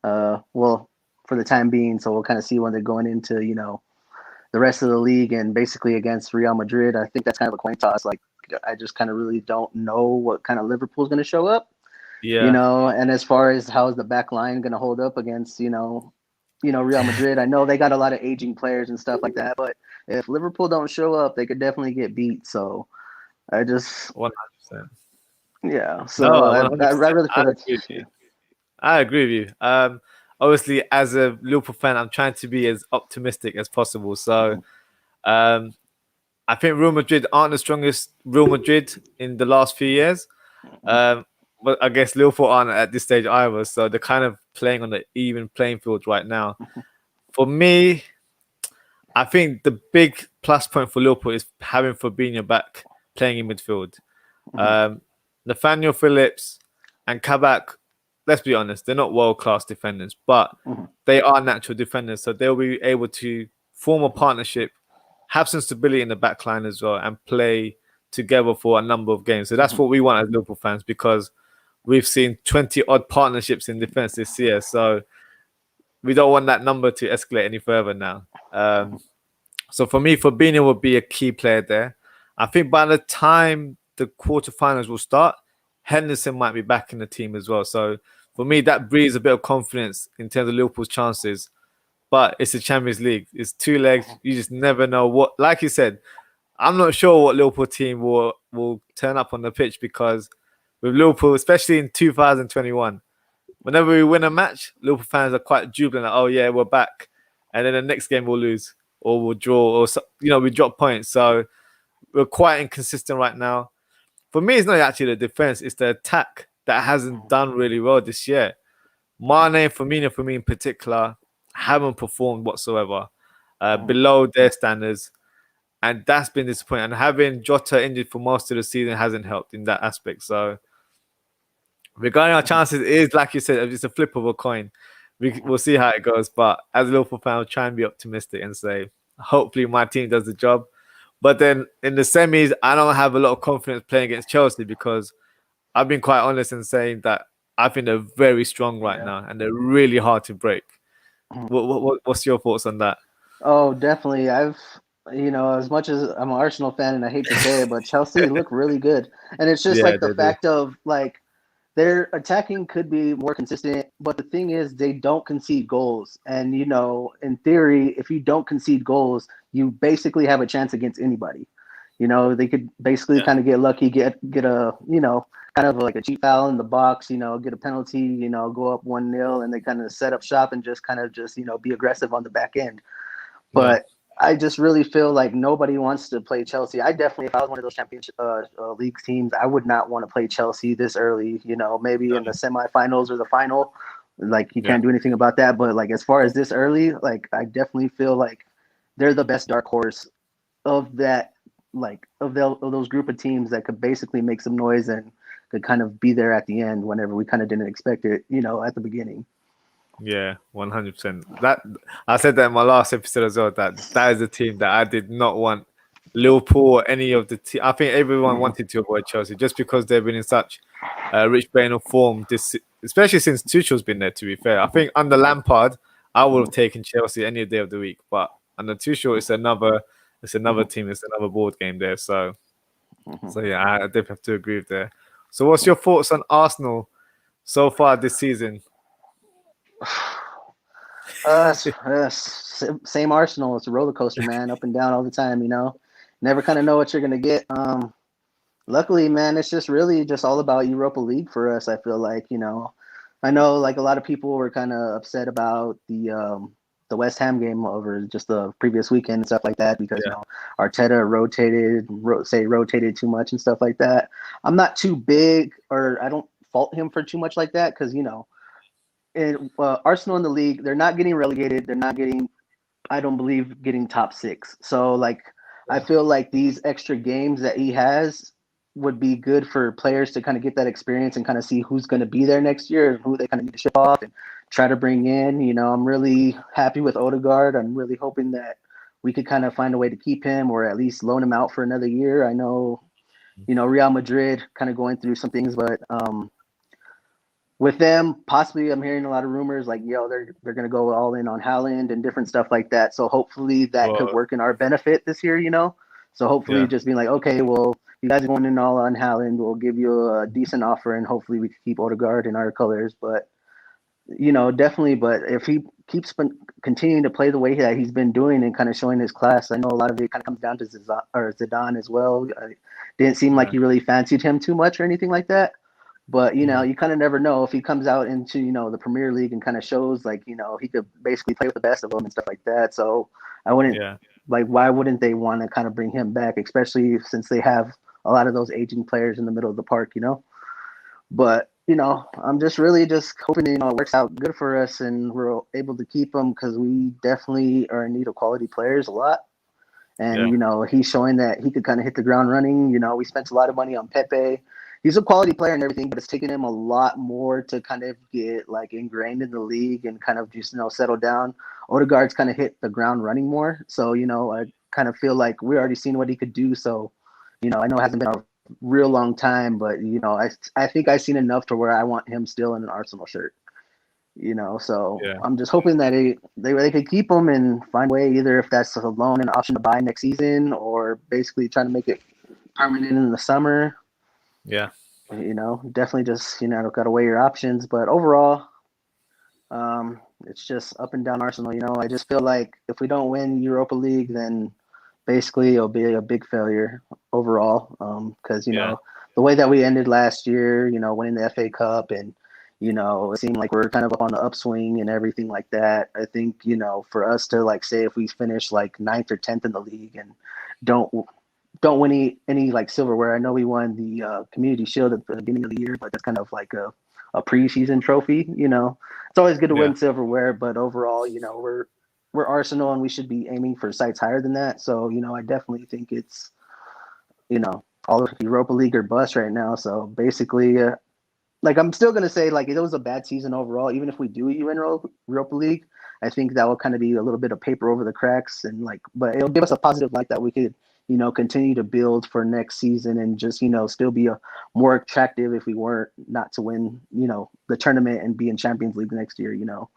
Well, for the time being, so we'll kind of see when they're going into, you know, the rest of the league and basically against Real Madrid. I think that's kind of a coin toss. Like I just kind of really don't know what kind of Liverpool's going to show up, you Yeah, know. And as far as how is the back line going to hold up against, Real Madrid, I know they got a lot of aging players and stuff like that, but if Liverpool don't show up, they could definitely get beat. So I just, 100%. yeah. No, So I 100%. really I feel agree with you. I agree with you. Obviously, as a Liverpool fan, I'm trying to be as optimistic as possible. So, um, I think Real Madrid aren't the strongest Real Madrid in the last few years. Um, but I guess Liverpool aren't at this stage either. So they're kind of playing on the even playing field right now. For me, I think the big plus point for Liverpool is having Fabinho back playing in midfield. Um, Nathaniel Phillips and Kabak, let's be honest, they're not world class defenders, but they are natural defenders. So they'll be able to form a partnership, have some stability in the back line as well, and play together for a number of games. So that's what we want as Liverpool fans because we've seen 20 odd partnerships in defense this year. So we don't want that number to escalate any further now. So for me, Fabinho will be a key player there. I think by the time the quarterfinals will start, Henderson might be back in the team as well. So for me, that breeds a bit of confidence in terms of Liverpool's chances. But it's the Champions League. It's two legs. You just never know what. Like you said, I'm not sure what Liverpool team will turn up on the pitch, because with Liverpool, especially in 2021, whenever we win a match, Liverpool fans are quite jubilant. Like, oh yeah, we're back, and then the next game we'll lose or we'll draw, or we drop points. So we're quite inconsistent right now. For me, it's not actually the defense; it's the attack that hasn't done really well this year. Mane and Firmino, for me in particular, haven't performed whatsoever, below their standards, and that's been disappointing. And having Jota injured for most of the season hasn't helped in that aspect. So regarding our chances, it is like you said, it's a flip of a coin. We'll see how it goes. But as a Liverpool fan, I'll try and be optimistic and say, hopefully my team does the job. But then in the semis, I don't have a lot of confidence playing against Chelsea, because I've been quite honest in saying that I think they're very strong right now and they're really hard to break. What's your thoughts on that? Oh, definitely. As much as I'm an Arsenal fan and I hate to say it, but Chelsea look really good. And it's just Yeah, like the they do. fact of like their attacking could be more consistent, but the thing is they don't concede goals. And in theory, if you don't concede goals, you basically have a chance against anybody. They could basically Yeah, kind of get lucky, get a, kind of like a cheap foul in the box, get a penalty, go up 1-0, and they kind of set up shop and just kind of be aggressive on the back end. yeah, But I just really feel like nobody wants to play Chelsea. I definitely, if I was one of those championship league teams, I would not want to play Chelsea this early. Maybe in the semifinals or the final. Like you yeah, can't do anything about that. But like as far as this early, like I definitely feel like they're the best dark horse of that, like of those group of teams that could basically make some noise and could kind of be there at the end whenever we kind of didn't expect it. At the beginning. yeah, 100%. That I said that in my last episode as well. That is a team that I did not want Liverpool or any of the team. I think everyone wanted to avoid Chelsea just because they've been in such rich vein of form. Especially since Tuchel's been there. To be fair, I think under Lampard, I would have taken Chelsea any day of the week. But under Tuchel, it's another team. It's another board game there. So yeah, I definitely have to agree with there. So what's your thoughts on Arsenal so far this season? Same Arsenal. It's a roller coaster, man, up and down all the time. Never kind of know what you're gonna get. Luckily, man, it's just really just all about Europa League for us. I feel like I know like a lot of people were kind of upset about the West Ham game over just the previous weekend and stuff like that because Yeah, Arteta rotated too much and stuff like that. I'm not too big, or I don't fault him for too much like that because Arsenal in the league, they're not getting relegated. They're not getting, I don't believe, getting top six. So, like, I feel like these extra games that he has would be good for players to kind of get that experience and kind of see who's going to be there next year and who they kind of need to ship off and try to bring in. I'm really happy with Odegaard. I'm really hoping that we could kind of find a way to keep him or at least loan him out for another year. I know, Real Madrid kind of going through some things, but with them, possibly I'm hearing a lot of rumors like, they're going to go all in on Haaland and different stuff like that. So hopefully that could well, work in our benefit this year, So hopefully yeah, just being like, okay, well, you guys are going in all on Haaland. We'll give you a decent offer and hopefully we can keep Odegaard in our colors. But, definitely. But if he keeps continuing to play the way that he's been doing and kind of showing his class, I know a lot of it kind of comes down to Zidane as well. Didn't seem like yeah, he really fancied him too much or anything like that. But you kind of never know if he comes out into the Premier League and kind of shows like he could basically play with the best of them and stuff like that. So I wouldn't yeah, like why wouldn't they want to kind of bring him back, especially since they have a lot of those aging players in the middle of the park. But I'm just really just hoping it works out good for us and we're able to keep him because we definitely are in need of quality players a lot. And yeah, he's showing that he could kind of hit the ground running. We spent a lot of money on Pepe. He's a quality player and everything, but it's taken him a lot more to kind of get like ingrained in the league and kind of just settle down. Odegaard's kind of hit the ground running more, so I kind of feel like we already seen what he could do. So I know it hasn't been our real long time, but you know, I think I've seen enough to where I want him still in an Arsenal shirt. You know, so Yeah. I'm just hoping that they could keep him and find a way, either if that's a loan and option to buy next season, or basically trying to make it permanent in the summer. Yeah. You know, definitely just, you know, got to weigh your options. But overall, it's just up and down Arsenal. You know, I just feel like if we don't win Europa League, then basically it'll be a big failure overall. Because, you Yeah. know, the way that we ended last year, you know, winning the FA Cup, and, you know, it seemed like we're kind of up on the upswing and everything like that. I think, you know, for us to like say if we finish like ninth or 10th in the league and don't don't win any like silverware. I know we won the Community Shield at the beginning of the year, but that's kind of like a preseason trophy. You know, it's always good to Yeah. win silverware, but overall, you know, we're Arsenal and we should be aiming for sites higher than that. So, you know, I definitely think it's, you know, all of Europa League or bust right now. So basically, like I'm still gonna say like it was a bad season overall. Even if we do win Europa League, I think that will kind of be a little bit of paper over the cracks, and like, but it'll give us a positive light that we could, you know, continue to build for next season and just, you know, still be a more attractive if we weren't not to win, you know, the tournament and be in Champions League next year. You know,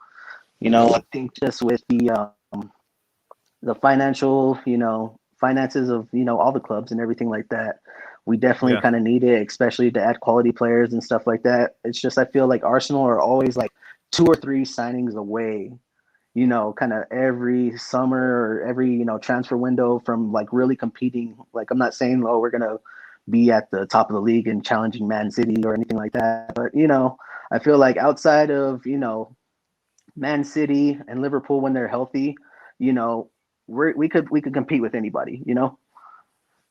I think just with the financial, you know, finances of, you know, all the clubs and everything like that, we definitely Yeah. kind of need it, especially to add quality players and stuff like that. It's just I feel like Arsenal are always like 2 or 3 signings away, you know, kind of every summer or every, you know, transfer window from like really competing. Like I'm not saying, oh, we're gonna be at the top of the league and challenging Man City or anything like that, but you know, I feel like outside of, you know, Man City and Liverpool when they're healthy, you know, we could compete with anybody. You know,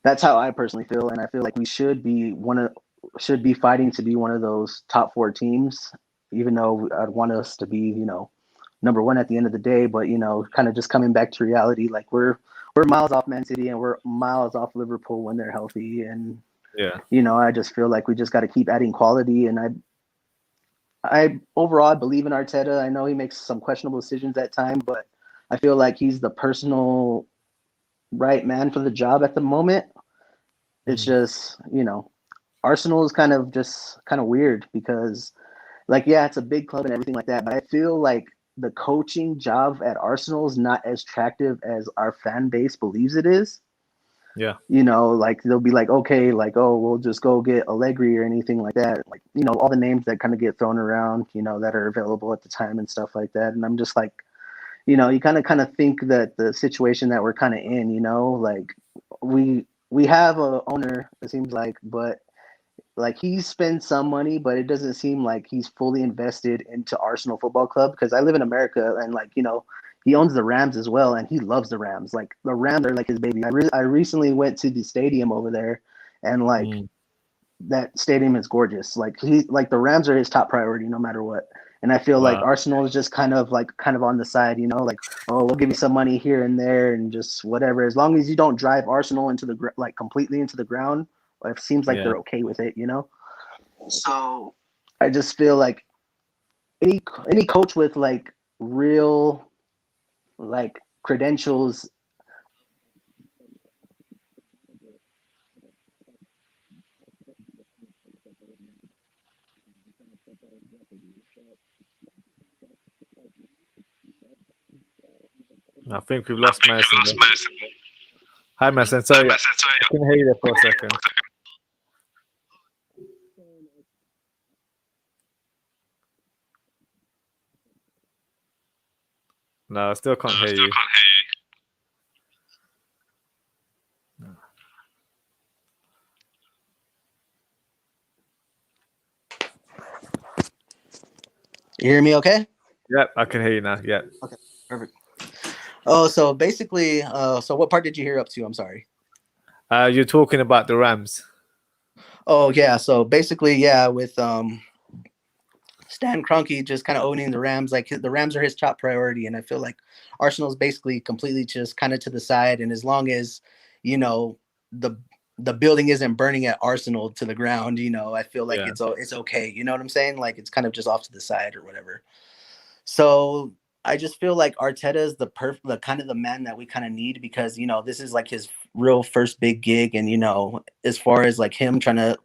that's how I personally feel, and I feel like we should be fighting to be one of those top 4 teams. Even though I'd want us to be, you know, number one at the end of the day, but you know, kind of just coming back to reality, like we're miles off Man City and we're miles off Liverpool when they're healthy, and Yeah. you know, I just feel like we just got to keep adding quality, and I overall I believe in Arteta. I know he makes some questionable decisions at times, but I feel like he's the personal right man for the job at the moment. It's Mm. just, you know, Arsenal is kind of weird because like yeah, it's a big club and everything like that, but I feel like the coaching job at Arsenal is not as attractive as our fan base believes it is. Yeah. You know, like they'll be like, okay, like, oh, we'll just go get Allegri or anything like that. Like, you know, all the names that kind of get thrown around, you know, that are available at the time and stuff like that. And I'm just like, you know, you kind of think that the situation that we're kind of in, you know, like we have a owner, it seems like, but like he spends some money, but it doesn't seem like he's fully invested into Arsenal Football Club, because I live in America and like, you know, he owns the Rams as well and he loves the Rams. Like the Rams are like his baby. I recently went to the stadium over there, and like Mm. that stadium is gorgeous. Like the Rams are his top priority no matter what. And I feel like Wow. Arsenal is just kind of on the side, you know, like, oh, we'll give you some money here and there and just whatever. As long as you don't drive Arsenal into like completely into the ground, it seems like Yeah. they're okay with it, you know. So I just feel like any coach with like real like credentials. I think we've lost Madison there. Hi, Madison. Sorry, I couldn't hear you there for a second. No, I still can't hear you. You hear me okay? Yep, I can hear you now. Yep. Okay, perfect. Oh, so basically, so what part did you hear up to? I'm sorry. You're talking about the Rams. Oh yeah, so basically, yeah, with Stan Kroenke just kind of owning the Rams, like the Rams are his top priority, and I feel like Arsenal's basically completely just kind of to the side. And as long as, you know, the the building isn't burning at Arsenal to the ground, you know, I feel like Yeah. it's okay. You know what I'm saying? Like it's kind of just off to the side or whatever. So I just feel like Arteta is the kind of the man that we kind of need because this is like his real first big gig, and as far as like him trying to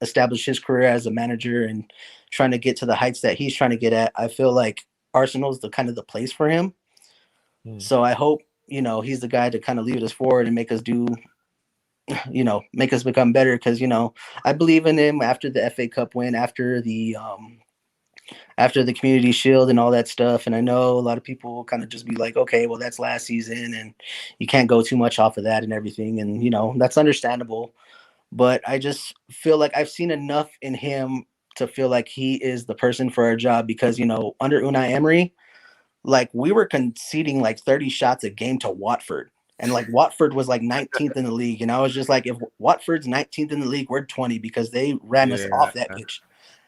establish his career as a manager and trying to get to the heights that he's trying to get at, I feel like Arsenal's the kind of the place for him. So I hope he's the guy to kind of lead us forward and make us make us become better because I believe in him after the FA Cup win, after the Community Shield and all that stuff. And I know a lot of people will kind of just be like, okay, well, that's last season and you can't go too much off of that and everything. And, that's understandable. But I just feel like I've seen enough in him to feel like he is the person for our job because, under Unai Emery, like we were conceding like 30 shots a game to Watford. And like Watford was like 19th in the league. And I was just like, if Watford's 19th in the league, we're 20 because they ran us off that pitch.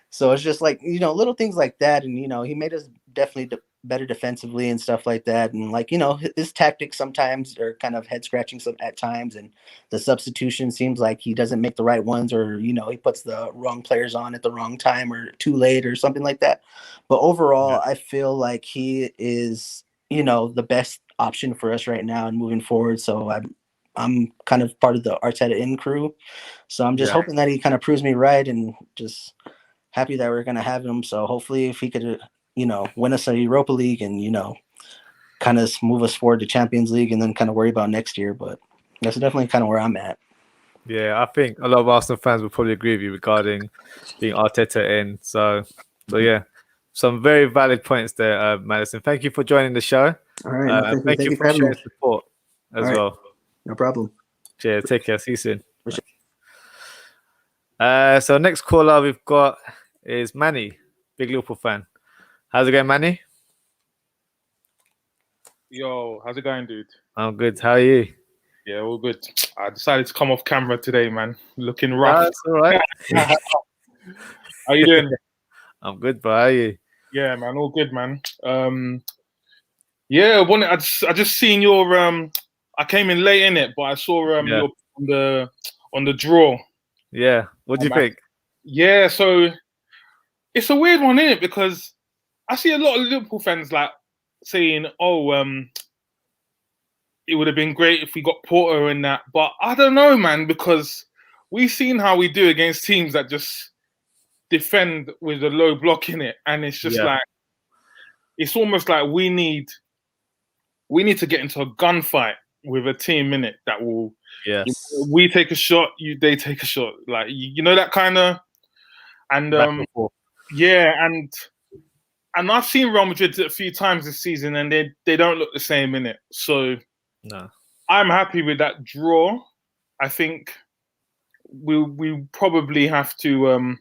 So it's just like, little things like that. And, he made us definitely better defensively and stuff like that. And like, his tactics sometimes are kind of head scratching at times. And the substitution seems like he doesn't make the right ones or, he puts the wrong players on at the wrong time or too late or something like that. But overall, I feel like he is, the best option for us right now and moving forward. So I'm kind of part of the Arteta in crew. So I'm just hoping that he kind of proves me right and just happy that we're going to have him. So hopefully if he could, win us a Europa League and, kind of move us forward to Champions League and then kind of worry about next year. But that's definitely kind of where I'm at. Yeah, I think a lot of Arsenal fans will probably agree with you regarding being Arteta in. So yeah, some very valid points there, Madison. Thank you for joining the show. All right. Thank you for sharing support as well. No problem. Cheers. Take care. See you soon. So next caller we've got is Manny, big Liverpool fan. How's it going, Manny? Yo, how's it going, dude? I'm good. How are you? Yeah, all good. I decided to come off camera today, man. Looking rough. That's all right. How you doing? I'm good, bro. How are you? Yeah, man. All good, man. Yeah, I just seen your I came in late in it, but I saw your on the draw. Yeah. What do you think? Yeah, so it's a weird one, isn't it? Because I see a lot of Liverpool fans like saying, "Oh, it would have been great if we got Porter in that," but I don't know, man, because we've seen how we do against teams that just defend with a low block in it, and it's just like it's almost like we need to get into a gunfight with a team in it that will. Yes. We take a shot, they take a shot, like that kind of, and and I've seen Real Madrid a few times this season, and they don't look the same in it. So no, I'm happy with that draw. I think we probably have to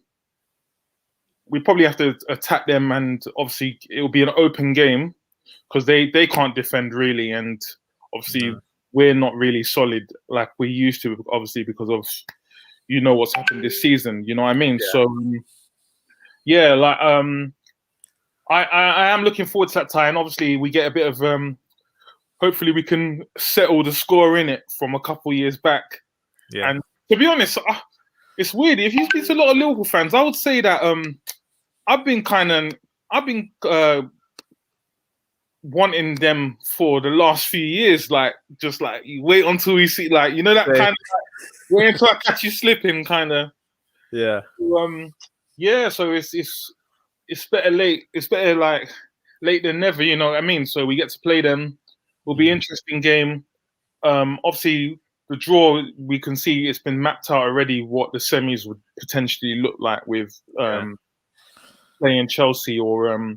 attack them, and obviously it will be an open game because they can't defend really, and obviously we're not really solid like we used to, obviously because of what's happened this season. You know what I mean? Yeah. So yeah, like I am looking forward to that tie, and obviously we get a bit of hopefully we can settle the score in it from a couple years back. Yeah. And to be honest, it's weird. If you speak to a lot of Liverpool fans, I would say that I've been wanting them for the last few years, like just like you wait until we see, like that kind of like, wait until I catch you slipping, kind of. Yeah. So it's better late. It's better like late than never. You know what I mean? So we get to play them. Will be an interesting game. Obviously, the draw we can see it's been mapped out already what the semis would potentially look like with playing Chelsea or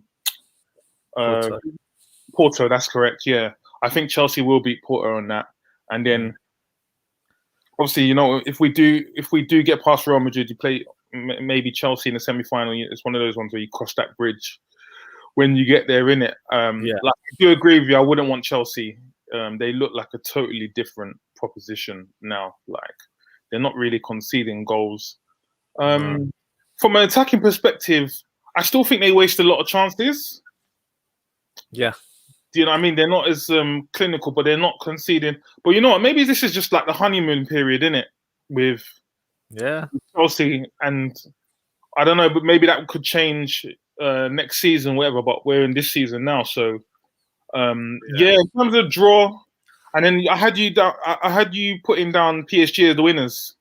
Porto. That's correct. Yeah, I think Chelsea will beat Porto on that, and then obviously if we do get past Real Madrid, you play maybe Chelsea in the semi-final. It's one of those ones where you cross that bridge when you get there, innit? Like, I do agree with you. I wouldn't want Chelsea. They look like a totally different proposition now. Like they're not really conceding goals. From an attacking perspective, I still think they waste a lot of chances. Yeah. Do you know what I mean? They're not as clinical, but they're not conceding. But you know what? Maybe this is just like the honeymoon period, innit? With Chelsea, and I don't know, but maybe that could change next season, whatever. But we're in this season now, so In terms of draw, and then I had you down. I had you putting down PSG as the winners.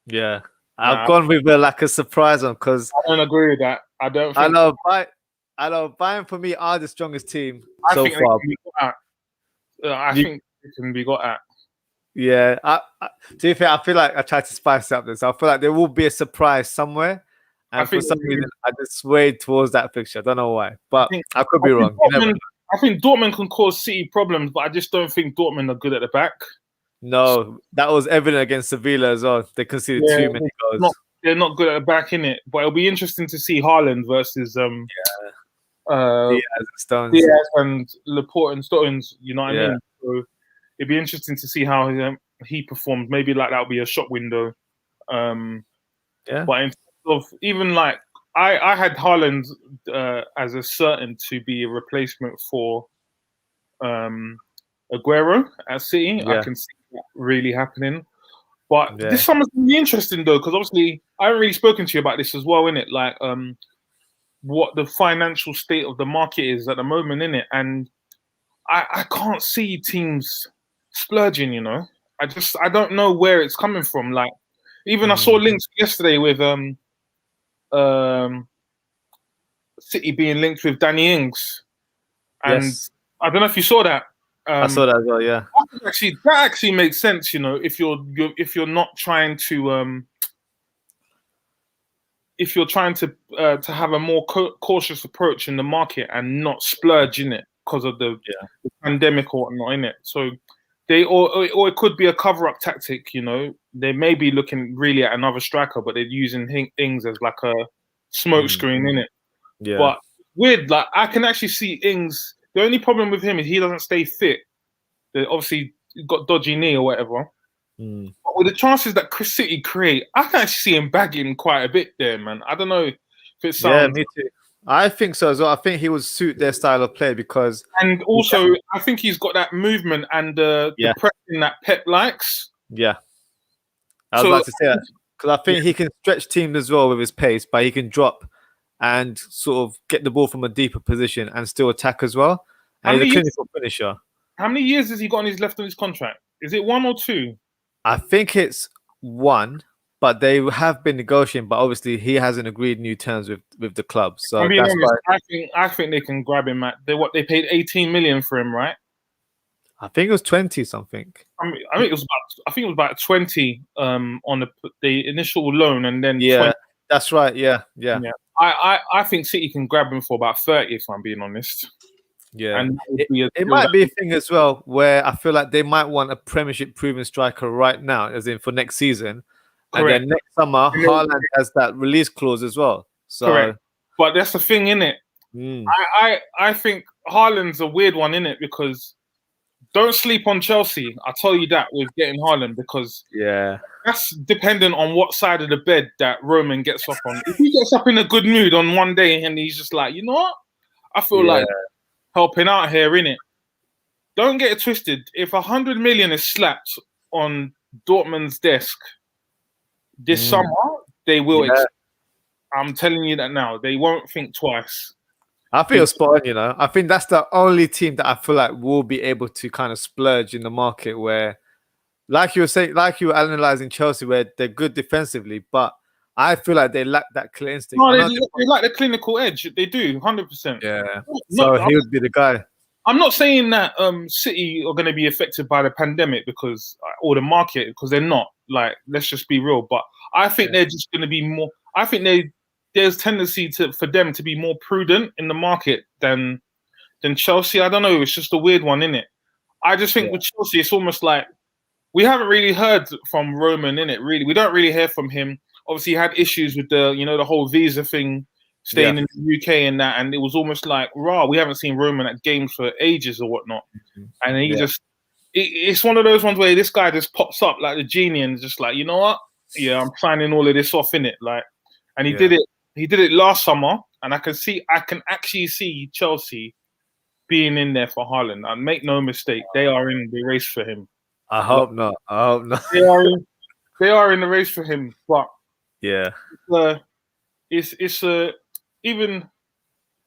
Yeah, I've gone with a surprise one because I don't agree with that. I don't think. I know Bayern for me are the strongest team I so think far. they can be got at. I think they can be got at. Yeah, to be fair, I feel like I tried to spice it up this. I feel like there will be a surprise somewhere, and for some reason, I just swayed towards that fixture. I don't know why, but I could be wrong. I think Dortmund can cause City problems, but I just don't think Dortmund are good at the back. No, that was evident against Sevilla as well. They conceded too many goals. They're not good at the back, innit? But it'll be interesting to see Haaland versus Diaz and Laporte and Stones. You know what I mean? So it'd be interesting to see how he performs. Maybe that'll be a shop window. But in terms of even I had Haaland as a certain to be a replacement for Aguero at City. I can see that really happening. But this summer's going to be interesting though, because obviously I haven't really spoken to you about this as well, innit? Like what the financial state of the market is at the moment, innit? And I can't see teams splurging, you know. I don't know where it's coming from. Like even I saw links yesterday with City being linked with Danny Ings, and I don't know if you saw that. I saw that as well. Yeah, that actually makes sense. You know, if you're not trying to if you're trying to have a more cautious approach in the market and not splurge in it because of the pandemic or whatnot in it. So they or it could be a cover-up tactic. You know, they may be looking really at another striker, but they're using Ings as like a smoke screen in it. Yeah. But weird, like I can actually see Ings. The only problem with him is he doesn't stay fit. Obviously, he's got dodgy knee or whatever. But with the chances that Chris City create, I can actually see him bagging quite a bit there, man. I don't know if it sounds... Yeah, me too. I think so as well. I think he would suit their style of play because... And also, I think he's got that movement and the pressing that Pep likes. Yeah. I was about to say that. Because I think he can stretch teams as well with his pace, but he can drop and sort of get the ball from a deeper position and still attack as well. And he's a clinical finisher. How many years has he got left on his contract? Is it 1 or 2? I think it's 1, but they have been negotiating. But obviously, he hasn't agreed new terms with the club. So I mean, I think they can grab him at they paid 18 million for him, right? I think it was 20 something. I think it was about 20 on the initial loan, and then 20. That's right. Yeah. I think City can grab him for about 30 if I'm being honest. Yeah, and it might be a thing as well where I feel like they might want a Premiership proven striker right now, as in for next season. Correct. And then next summer, Haaland has that release clause as well. So, correct. But that's the thing, innit? I think Haaland's a weird one, innit? Because don't sleep on Chelsea. I'll tell you that with getting Haaland, because that's dependent on what side of the bed that Roman gets up on. If he gets up in a good mood on one day and he's just like, you know what? I feel like helping out here, innit? Don't get it twisted. If 100 million is slapped on Dortmund's desk this summer, they will. I'm telling you that now. They won't think twice. I feel spot on, you know. I think that's the only team that I feel like will be able to kind of splurge in the market where, like you were saying, like you were analysing Chelsea, where they're good defensively, but I feel like they lack that clear instinct. No, they lack the clinical edge. They do, 100%. Yeah. So he would be the guy. I'm not saying that City are going to be affected by the pandemic or the market, because they're not. Like, let's just be real. But I think they're just going to be more. I think there's tendency for them to be more prudent in the market than Chelsea. I don't know. It's just a weird one, innit? I just think with Chelsea, it's almost like we haven't really heard from Roman, innit? Really, we don't really hear from him. Obviously, he had issues with the whole visa thing, staying in the UK and that, and it was almost like, we haven't seen Roman at games for ages or whatnot. And he it's one of those ones where this guy just pops up like the genie and just like, you know what? Yeah, I'm signing all of this off, innit? Like, and he did it last summer, and I can actually see Chelsea being in there for Haaland. And make no mistake, they are in the race for him. I hope not. They are in the race for him, but. Yeah, it's even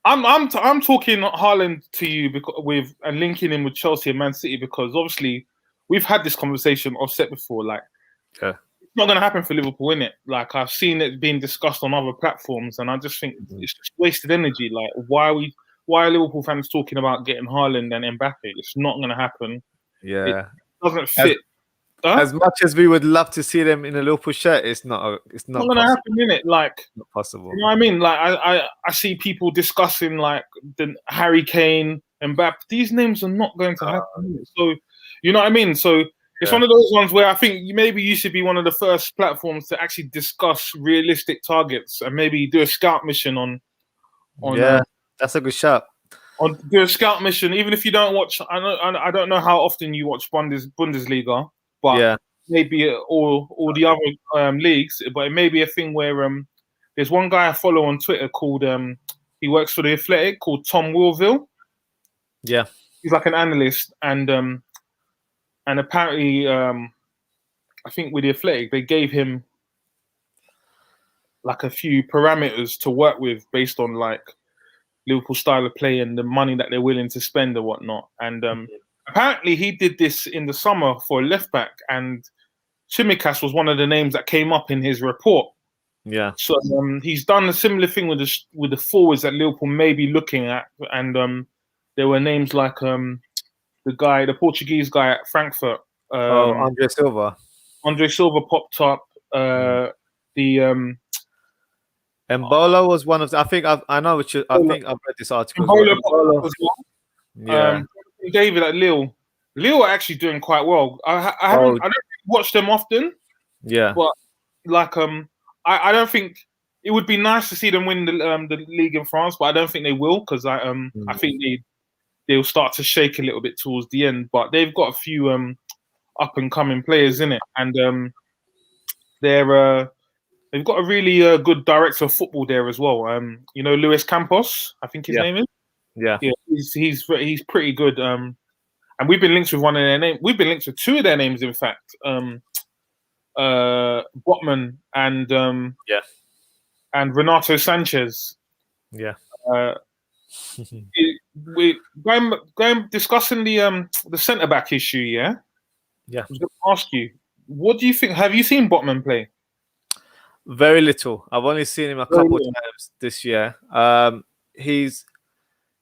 I'm talking Haaland to you with and linking in with Chelsea and Man City because obviously we've had this conversation offset before. Like, Yeah. it's not going to happen for Liverpool, innit? Like, I've seen it being discussed on other platforms, and I just think it's just wasted energy. Like, why are Liverpool fans talking about getting Haaland and Mbappe? It's not going to happen. It Yeah. doesn't fit. As much as we would love to see them in a Liverpool shirt, it's not going to happen, innit? Like, not possible. you know what I mean? Like, I see people discussing like the Harry Kane, Mbappe. These names are not going to happen. Innit? So, you know what I mean? So it's one of those ones where I think maybe you should be one of the first platforms to actually discuss realistic targets and maybe do a scout mission on. That's a good shout. Do a scout mission, even if you don't watch. I don't know how often you watch Bundesliga, but maybe all the other leagues. But it may be a thing where there's one guy I follow on Twitter called he works for the Athletic called Tom Wilville. Yeah, he's like an analyst, and apparently I think with the Athletic they gave him like a few parameters to work with based on like Liverpool style of play and the money that they're willing to spend or whatnot. And apparently he did this in the summer for a left back, and Tsimikas was one of the names that came up in his report. Yeah. So he's done a similar thing with the forwards that Liverpool may be looking at, and there were names like the Portuguese guy at Frankfurt. Andre Silva. Andre Silva popped up. The Embolo was one of the, I think I've read this article. Embolo as well. David at Lille. Lille are actually doing quite well. I don't watch them often. Yeah. But like I don't think it would be nice to see them win the league in France, but I don't think they will because I think they'll start to shake a little bit towards the end. But they've got a few up and coming players in it, and they've got a really good director of football there as well. You know, Luis Campos, I think his name is. Yeah, he's pretty good. And we've been linked with one of their names. We've been linked with two of their names, in fact. Botman and Renato Sanchez. Yeah. We going discussing the centre back issue. Yeah. Yeah. I was going to ask you, what do you think? Have you seen Botman play? Very little. I've only seen him a couple of times this year. He's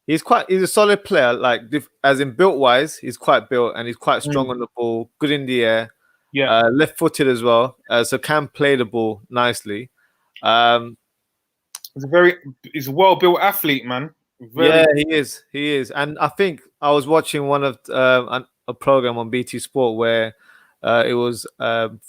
a solid player. Like as in built wise, he's quite built and he's quite strong on the ball, good in the air. Yeah, left-footed as well, so can play the ball nicely. He's a well-built athlete, man. He is. And I think I was watching one of a program on BT Sport where it was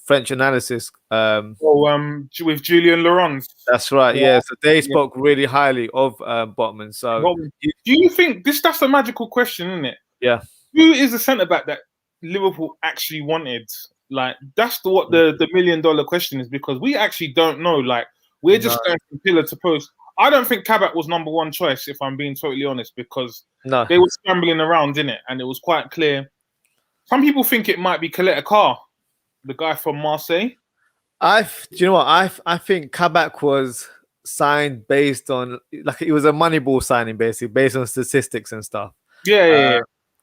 French analysis. With Julien Laurent. That's right. Yeah. So they spoke really highly of Botman. So do you think that's a magical question, isn't it? Yeah. Who is the centre back that Liverpool actually wanted? Like that's what the $1 million question is, because we actually don't know. Like we're just going from pillar to post. I don't think Kabak was number one choice, if I'm being totally honest, because they were scrambling around in it, and it was quite clear. Some people think it might be Coletta Carr, the guy from Marseille. Do you know what? I think Kabak was signed based on like it was a Moneyball signing, basically based on statistics and stuff. Yeah.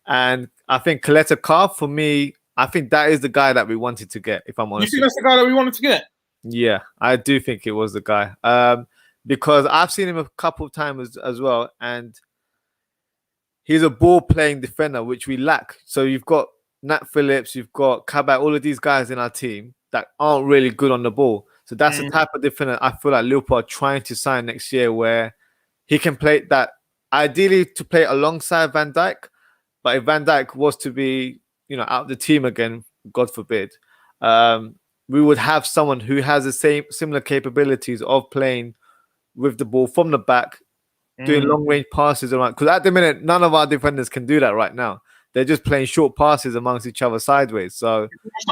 And I think Coletta Carr, for me, I think that is the guy that we wanted to get, if I'm honest. You think that's the guy that we wanted to get? Yeah, I do think it was the guy. Because I've seen him a couple of times as well, and he's a ball-playing defender, which we lack. So you've got Nat Phillips, you've got Kabak, all of these guys in our team that aren't really good on the ball. So that's the type of defender I feel like Liverpool are trying to sign next year, where he can play that, ideally to play alongside Van Dijk. But if Van Dijk was to be, out of the team again, God forbid, we would have someone who has the similar capabilities of playing with the ball from the back, doing long-range passes around. Because at the minute, none of our defenders can do that right now. They're just playing short passes amongst each other sideways. So,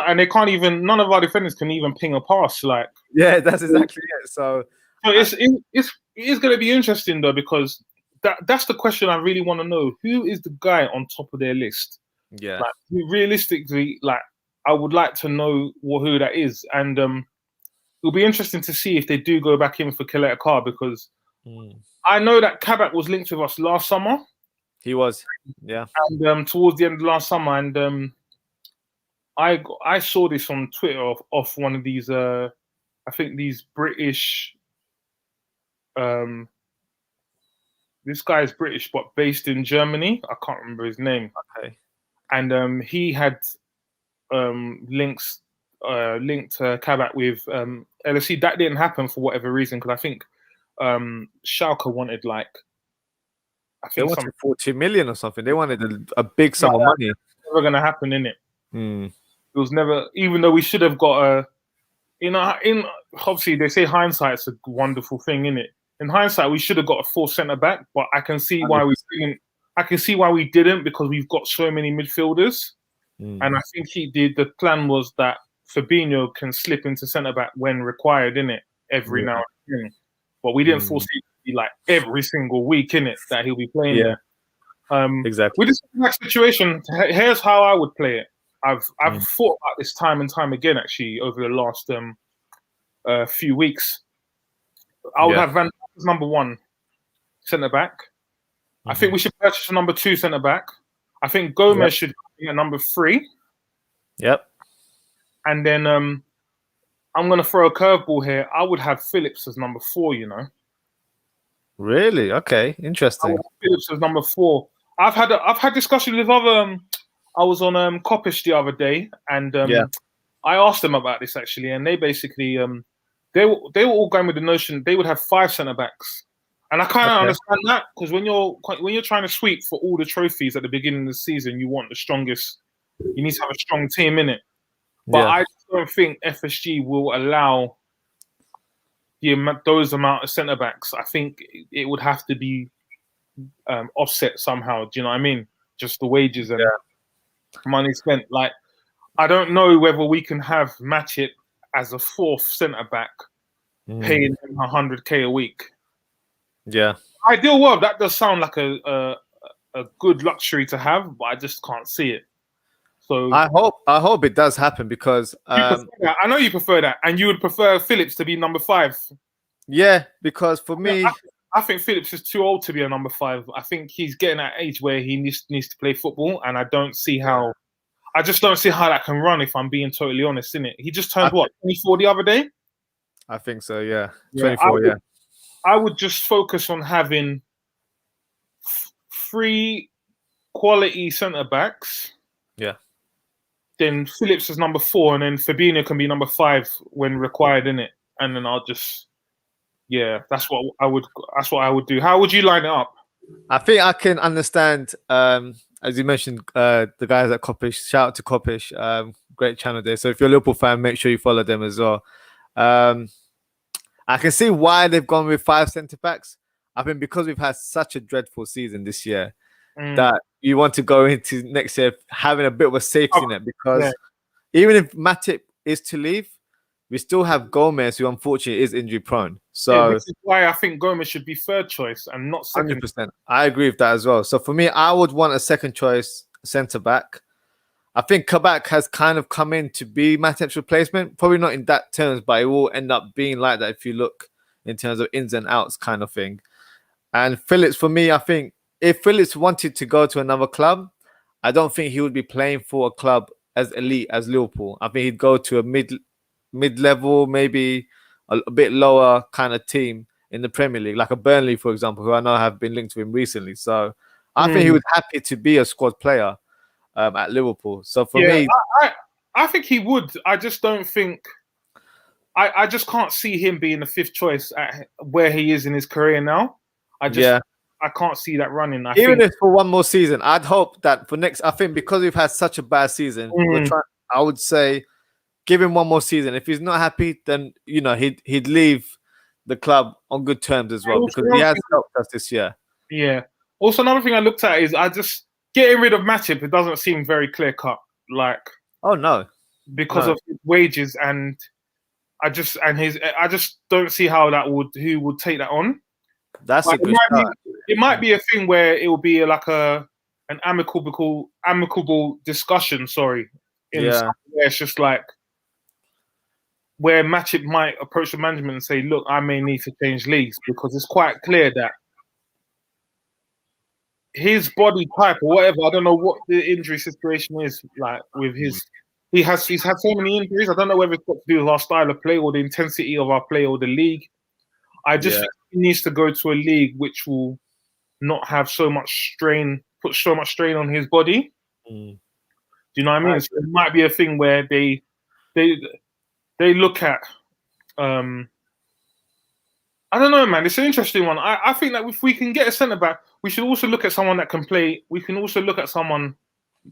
and they can't even. None of our defenders can even ping a pass. Like, yeah, that's exactly it. So it is going to be interesting though, because that's the question I really want to know. Who is the guy on top of their list? Yeah, like, realistically, like I would like to know who that is, and it'll be interesting to see if they do go back in for Coletta Carr, because I know that Kabak was linked with us last summer. He was, yeah. And towards the end of last summer, and I saw this on Twitter off one of these I think these British this guy is British but based in Germany. I can't remember his name. Okay. And he had linked Kabak with LSC. That didn't happen for whatever reason, because I think Schalke wanted they wanted 40 million or something. They wanted a big sum of money. Never gonna happen, innit? Mm. It was never, even though we should have got in obviously they say hindsight's a wonderful thing, innit? In hindsight, we should have got a full centre back, but I can see why we didn't. I can see why we didn't, because we've got so many midfielders, and I think the plan was that Fabinho can slip into centre back when required, innit? Every now and then, but we didn't foresee it to be like every single week, innit, that he'll be playing there. Exactly. With this exact situation, here's how I would play it. I've thought about this time and time again, actually, over the last few weeks. I would have Van Dijk as number 1 centre back. I think we should purchase a number 2 centre back. I think Gomez should be at number 3. Yep. And then I'm going to throw a curveball here. I would have Phillips as number 4. You know. Really? Okay. Interesting. I would have Phillips as number 4. I've had discussions with other. I was on Kopish the other day, and I asked them about this actually, and they basically they were all going with the notion they would have 5 centre backs, and I kind of understand that, because when you're trying to sweep for all the trophies at the beginning of the season, you want the strongest. You need to have a strong team in it, but I don't think FSG will allow those amount of centre backs. I think it would have to be offset somehow. Do you know what I mean? Just the wages and money spent. Like, I don't know whether we can have Matip as a 4th centre back, paying him 100k a week. Yeah, ideal world, that does sound like a good luxury to have, but I just can't see it. So I hope it does happen, because I know you prefer that, and you would prefer Phillips to be number 5. Yeah, because for me, I think Phillips is too old to be a number 5. I think he's getting at age where he needs to play football, and I don't see how. I just don't see how that can run, if I'm being totally honest, innit? He just turned 24 the other day? I think so, yeah. 24, I would just focus on having 3 quality centre backs. Yeah. Then Phillips is number 4, and then Fabinho can be number 5 when required, innit? And then I'll just that's what I would do. How would you line it up? I think I can understand, as you mentioned, the guys at Kopish. Shout out to Kopish, great channel there. So if you're a Liverpool fan, make sure you follow them as well. I can see why they've gone with 5 centre backs. I think because we've had such a dreadful season this year, that you want to go into next year having a bit of a safety net, because even if Matip is to leave, we still have Gomez, who unfortunately is injury prone. So this is why I think Gomez should be 3rd choice and not 2nd. 100%. I agree with that as well. So for me, I would want a 2nd choice centre back. I think Kabak has kind of come in to be Matip's replacement. Probably not in that terms, but it will end up being like that if you look in terms of ins and outs kind of thing. And Phillips, for me, I think if Phillips wanted to go to another club, I don't think he would be playing for a club as elite as Liverpool. I think he'd go to a mid-level, maybe a bit lower kind of team in the Premier League, like a Burnley, for example, who I know have been linked to him recently. So I think he was happy to be a squad player at Liverpool. So for me, I think he would. I just don't think. I just can't see him being the 5th choice at where he is in his career now. I can't see that running. Even if for one more season, I'd hope that for next. I think because we've had such a bad season, I would say give him one more season. If he's not happy, then he'd leave the club on good terms as well, because he has helped us this year. Yeah. Also, another thing I looked at is getting rid of Matip. It doesn't seem very clear cut. Like, oh no, because of his wages, and I just don't see how who would take that on. That's a good start. It might be a thing where it will be like an amicable discussion. Sorry, where it's just like, where Matip might approach the management and say, look, I may need to change leagues, because it's quite clear that his body type or whatever, I don't know what the injury situation is like with his. He's had so many injuries. I don't know whether it's got to do with our style of play or the intensity of our play or the league. I just think he needs to go to a league which will not have so much strain, put so much strain on his body. Do you know what I mean? So it might be a thing where they look at. I don't know, man. It's an interesting one. I think that if we can get a centre back, we should also look at someone that can play. We can also look at someone.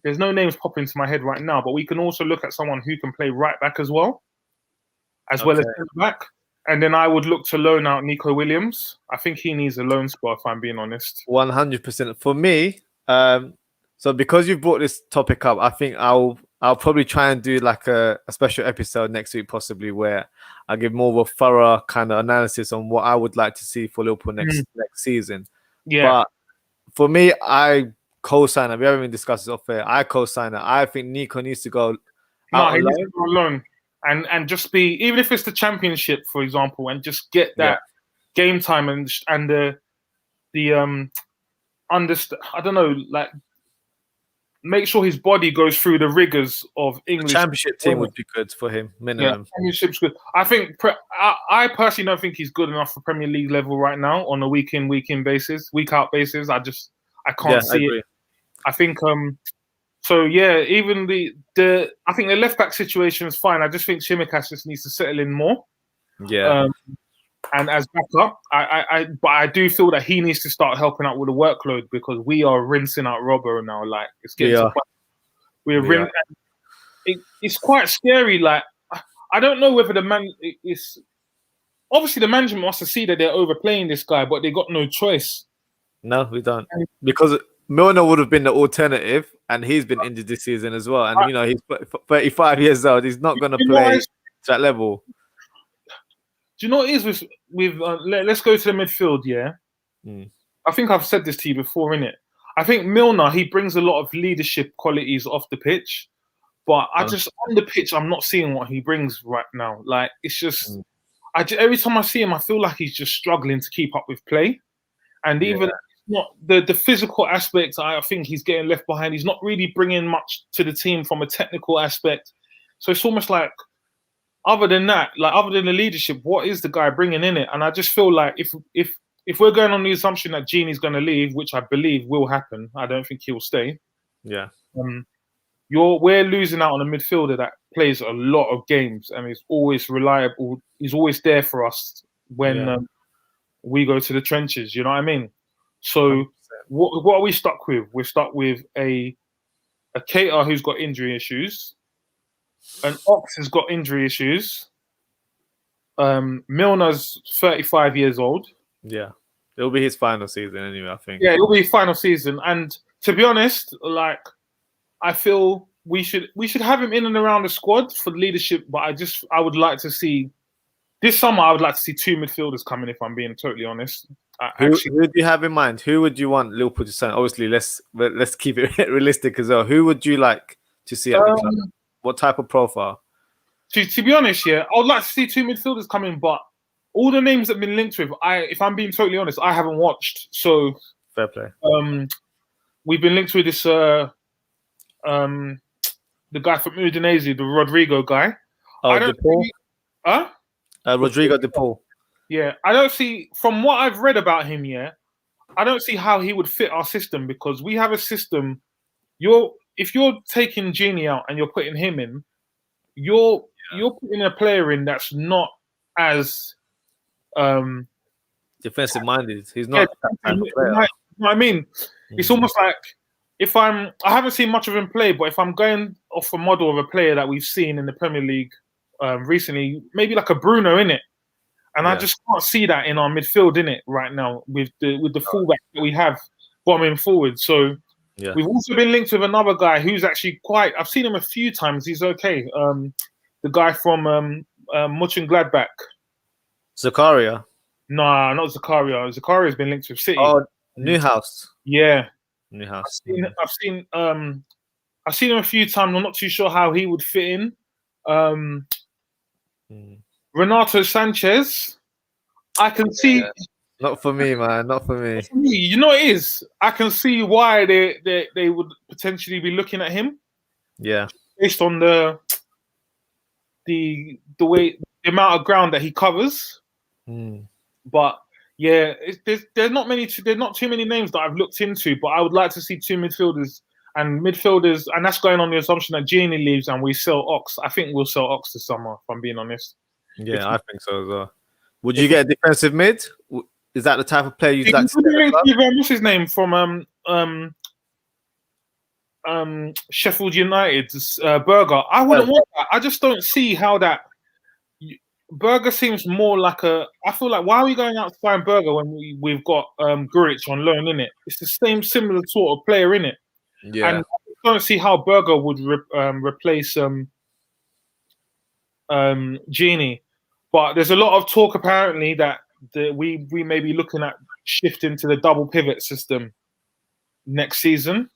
There's no names popping into my head right now, but we can also look at someone who can play right back as well as centre back. And then I would look to loan out Nico Williams. I think he needs a loan spot, if I'm being honest. 100%. For me, so because you brought this topic up, I think I'll probably try and do like a special episode next week, possibly, where I give more of a thorough kind of analysis on what I would like to see for Liverpool next season. Yeah. But for me, I co-sign it. We haven't even discussed this off air. I co-sign it. I think Nico needs to go out he needs to go alone. And just be, even if it's the Championship, for example, and just get that game time and the I don't know, like, make sure his body goes through the rigors of English. The Championship team would be good for him, minimum. Yeah, Championship's good. I think I personally don't think he's good enough for Premier League level right now on a week in basis, week out basis. I can't see it. I think so yeah, even I think the left back situation is fine. I just think Tsimikas just needs to settle in more. Yeah. And as backup, but I do feel that he needs to start helping out with the workload, because we are rinsing out Robbo now. Like, it's getting it's quite scary. Like, I don't know whether it's obviously the management must have seen that they're overplaying this guy, but they got no choice. No, we don't, because Milner would have been the alternative, and he's been injured this season as well. And he's 35 years old. He's not going to play to that level. Do you know what it is with let's go to the midfield, yeah? I think I've said this to you before, innit? I think Milner, he brings a lot of leadership qualities off the pitch, but on the pitch, I'm not seeing what he brings right now. Like, it's just, every time I see him, I feel like he's just struggling to keep up with play. And even not the physical aspect, I think he's getting left behind. He's not really bringing much to the team from a technical aspect. So it's almost like, other than that, like, other than the leadership, what is the guy bringing in it? And I just feel like if we're going on the assumption that Gini's going to leave, which I believe will happen, I don't think he'll stay. Yeah. We're losing out on a midfielder that plays a lot of games and is always reliable. He's always there for us when we go to the trenches. You know what I mean? So what are we stuck with? We're stuck with a Keita who's got injury issues. An Ox has got injury issues. Milner's 35 years old. Yeah. It'll be his final season anyway, I think. Yeah, it'll be his final season. And to be honest, like, I feel we should have him in and around the squad for leadership, but I would like to see this summer, I would like to see two midfielders coming, if I'm being totally honest. Who do you have in mind? Who would you want Liverpool to sign? Obviously, let's keep it realistic as well. Who would you like to see at the club? What type of profile? To be honest, I would like to see two midfielders come in, but all the names that have been linked with, if I'm being totally honest, I haven't watched. So fair play. We've been linked with this the guy from Udinese, the Rodrigo guy. Oh, DePaul? Rodrigo DePaul. Yeah, I don't see, from what I've read about him, I don't see how he would fit our system, because we have a system. If you're taking Gini out and you're putting him in, you're putting a player in that's not as defensive minded. He's not that kind of player. You know what I mean? It's almost like, I haven't seen much of him play, but if I'm going off a model of a player that we've seen in the Premier League recently, maybe like a Bruno, innit? And I just can't see that in our midfield, innit, right now, with the fullback that we have bombing forward. So we've also been linked with another guy who's actually I've seen him a few times. He's okay. The guy from Mönchengladbach. Zakaria? Nah, not Zakaria. Zakaria's been linked with City. Oh, Newhouse. Yeah. Newhouse. I've seen him a few times. I'm not too sure how he would fit in. Renato Sanchez. I can see. Not for me, man. Not for me. You know what it is? I can see why they would potentially be looking at him. Yeah. Based on the way the amount of ground that he covers. But yeah, there's not too many names that I've looked into, but I would like to see two midfielders, and that's going on the assumption that Gini leaves and we sell Ox. I think we'll sell Ox this summer, if I'm being honest. Yeah, I think so as well. Would you get a defensive mid? Is that the type of player you'd like to see? What's his name from Sheffield United's Berger? I wouldn't want that. I just don't see how that. Berger seems more like a. I feel like, why are we going out to find Berger when we've got Guric on loan in it? It's the same similar sort of player in it. Yeah. And I don't see how Berger would replace Gini. But there's a lot of talk apparently that we may be looking at shifting to the double pivot system next season.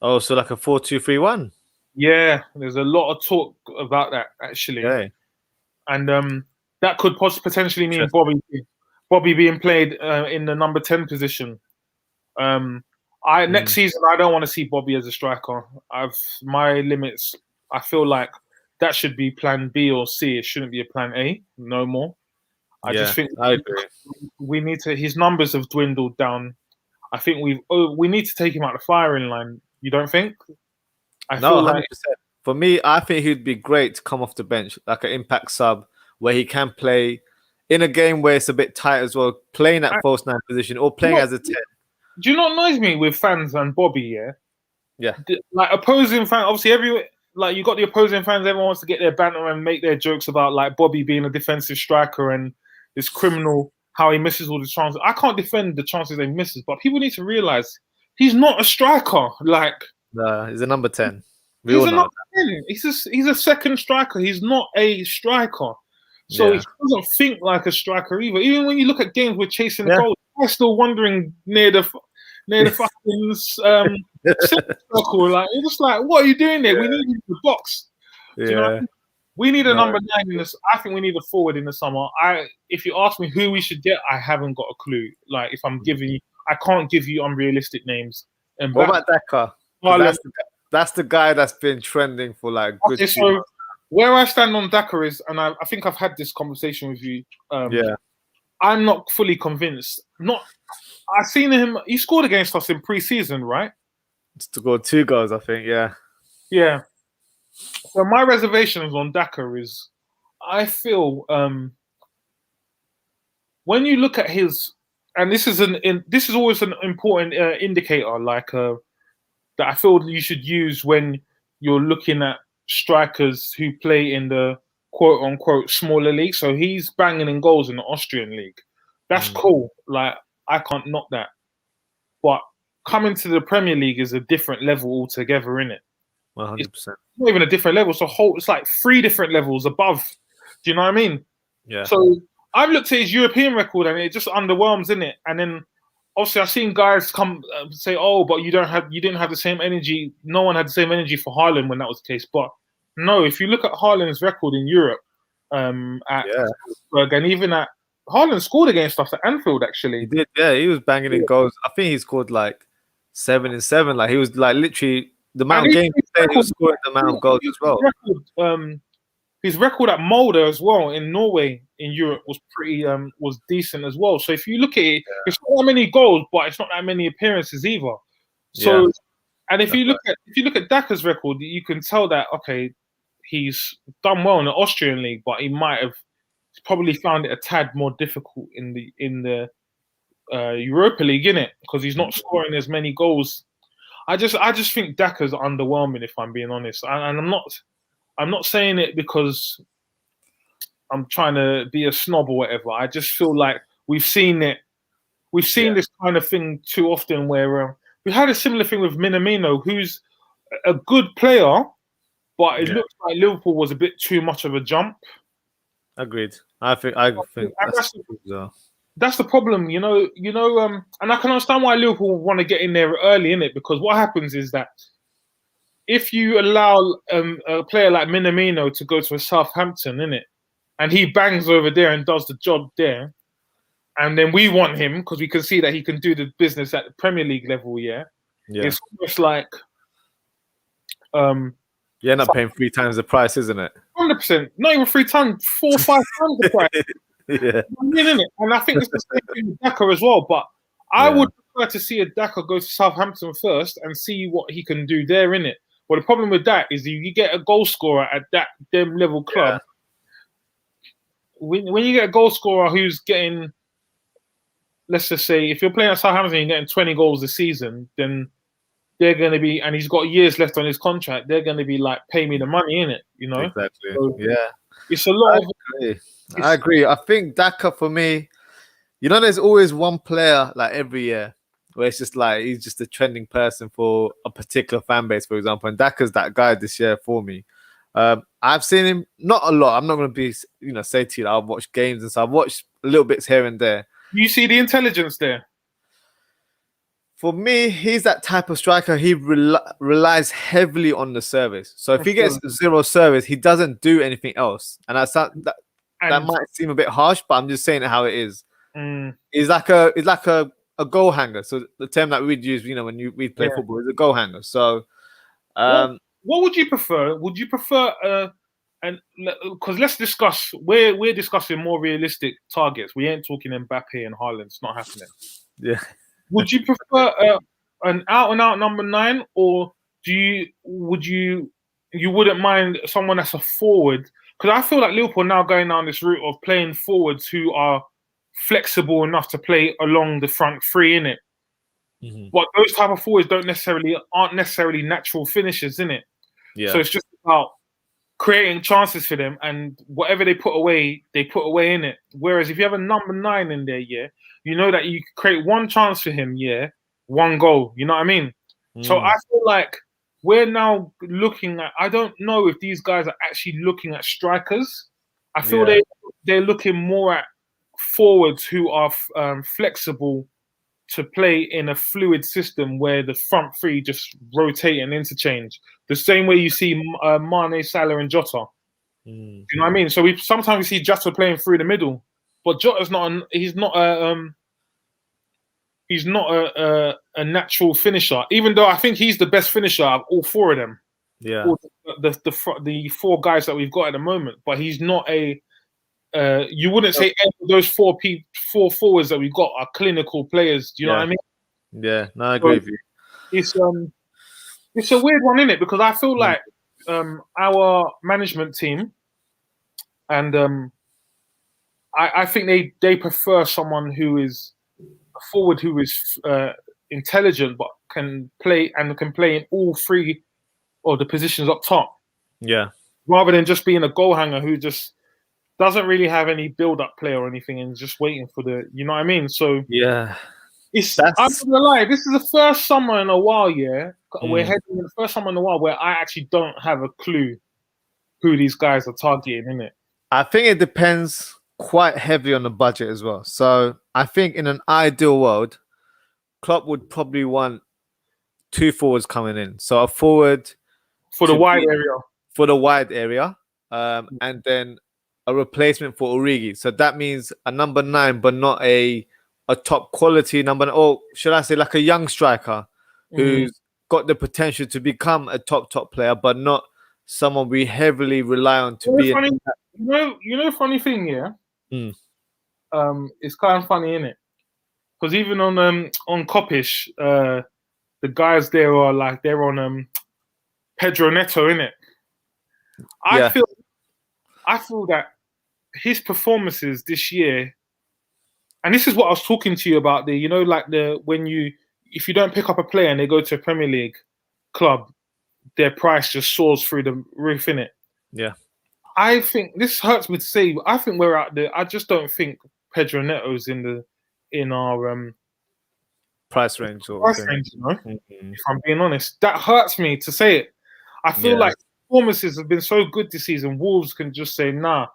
Oh, so like a 4-2-3-1. Yeah, there's a lot of talk about that actually. Okay. And that could potentially mean Bobby being played in the number 10 position. Next season I don't want to see Bobby as a striker. I've my limits. I feel like that should be plan B or C. It shouldn't be a plan A. No more. I just think I agree. We need to. His numbers have dwindled down. I think we need to take him out the firing line. You don't think? I feel 100%. For me, I think he'd be great to come off the bench, like an impact sub, where he can play in a game where it's a bit tight as well, playing at false 9 position or playing as a 10. Do you know what annoys me with fans and Bobby? Yeah. Like opposing fans, obviously like you got the opposing fans. Everyone wants to get their banter and make their jokes about like Bobby being a defensive striker and this criminal, how he misses all the chances. I can't defend the chances he misses, but people need to realize he's not a striker. Like, he's a number 10. He's a number 10. He's a second striker. He's not a striker. So he doesn't think like a striker either. Even when you look at games with chasing the goal, I'm still wandering near the fucking circle. Like, you're just like, what are you doing there? We need him in the box. Do you know what I mean? We need a number 9 in this. I think we need a forward in the summer. If you ask me who we should get, I haven't got a clue. Like, if I'm giving you, I can't give you unrealistic names. And what about Daka? That's the guy that's been trending for like good. Okay, so where I stand on Daka is, and I think I've had this conversation with you. I'm not fully convinced. I've seen him. He scored against us in pre-season, right? Scored 2 goals, I think. Yeah. Yeah. So my reservations on Daka is, I feel when you look at his, and this is always an important indicator, like that I feel you should use when you're looking at strikers who play in the quote-unquote smaller league. So he's banging in goals in the Austrian league. That's cool. Like, I can't knock that. But coming to the Premier League is a different level altogether, innit? 100%. It's not even a different level. It's like 3 different levels above. Do you know what I mean? Yeah. So I've looked at his European record and it just underwhelms, innit? And then obviously I've seen guys come say, "Oh, but you didn't have the same energy." No one had the same energy for Haaland when that was the case. But no, if you look at Haaland's record in Europe, at Salzburg and even at Haaland scored against us at Anfield. Actually, he did. Yeah, he was banging in goals. I think he scored like 7 and 7. Like he was like literally the amount of games he played, he was scoring the amount of goals as well. His record at Molde as well in Norway in Europe was pretty was decent as well. So if you look at it, it's not that many goals, but it's not that many appearances either. So, and if you look at Daka's record, you can tell that he's done well in the Austrian league, but he might have probably found it a tad more difficult in the Europa League, innit? Because he's not scoring as many goals. I just think Daka's underwhelming, if I'm being honest, and I'm not saying it because I'm trying to be a snob or whatever. I just feel like we've seen it. We've seen this kind of thing too often where we had a similar thing with Minamino, who's a good player, but it looks like Liverpool was a bit too much of a jump. Agreed. I think that's the problem, you know, and I can understand why Liverpool want to get in there early, innit? Because what happens is that if you allow a player like Minamino to go to a Southampton, innit, and he bangs over there and does the job there, and then we want him because we can see that he can do the business at the Premier League level. Yeah. It's almost like you end up paying 3 times the price, isn't it? 100%, not even 3 times, 4 or 5 times the price. Yeah. And I think it's the same thing with Daka as well. But I would prefer to see a Daka go to Southampton first and see what he can do there, innit? Well, the problem with that is you get a goal scorer at them level club. When you get a goal scorer who's getting, let's just say, if you're playing at Southampton and you're getting 20 goals a season, then they're going to be, and he's got years left on his contract, they're going to be like, pay me the money, innit? You know? Exactly. So yeah. It's a lot I agree. I think Daka, for me, you know, there's always one player like every year where it's just like he's just a trending person for a particular fan base, for example. And Daka's that guy this year for me. I've seen him not a lot. I'm not going to be, say to you that I've watched games and so I've watched little bits here and there. You see the intelligence there. For me, he's that type of striker. He relies heavily on the service. So if he gets 0 service, he doesn't do anything else. And that might seem a bit harsh, but I'm just saying it how it is. He's like a goal hanger. So the term that we'd use, when we play football, is a goal hanger. So, what would you prefer? Would you prefer because let's discuss. We're discussing more realistic targets. We ain't talking Mbappe and Haaland. It's not happening. Yeah. Would you prefer an out-and-out number 9, or wouldn't mind someone that's a forward? Because I feel like Liverpool now going down this route of playing forwards who are flexible enough to play along the front 3, innit? But those type of forwards aren't necessarily natural finishers, innit? Yeah. So it's just about creating chances for them, and whatever they put away in it. Whereas if you have a number 9 in there, you know that you create one chance for him, 1 goal. You know what I mean? So I feel like we're now looking at. I don't know if these guys are actually looking at strikers. I feel they're looking more at forwards who are flexible to play in a fluid system where the front 3 just rotate and interchange. The same way you see Mane, Salah, and Jota. You know what I mean? So sometimes we see Jota playing through the middle, but Jota's he's not a natural finisher. Even though I think he's the best finisher of all 4 of them. Yeah. The 4 guys that we've got at the moment, but he's not a. You wouldn't say any of those 4 forwards that we've got are clinical players. Do you know what I mean? Yeah, no, I agree with you. It's a weird one, isn't it? Because I feel like our management team and I think they prefer someone who is a forward who is intelligent but can play in all 3 of the positions up top. Yeah. Rather than just being a goal hanger who just doesn't really have any build-up play or anything and just waiting for the, you know what I mean? So yeah, I'm not gonna lie, this is the first summer in a while, we're heading in the first summer in a while where I actually don't have a clue who these guys are targeting, innit? I think it depends quite heavily on the budget as well. So I think in an ideal world, Klopp would probably want 2 forwards coming in. So a forward for the wide area, and then a replacement for Origi. So that means a number 9, but not a top quality number, or should I say like a young striker who's got the potential to become a top player, but not someone we heavily rely on to be. Funny, funny thing, it's kind of funny, innit? Because even on Kopish, the guys there are like they're on Pedro Neto, innit? I feel that his performances this year, and this is what I was talking to you about, if you don't pick up a player and they go to a Premier League club, their price just soars through the roof, innit? Yeah. I think this hurts me to say, but I think we're out there. I just don't think Pedro Neto's in our price range. If I'm being honest, that hurts me to say it. I feel like performances have been so good this season. Wolves can just say, nah,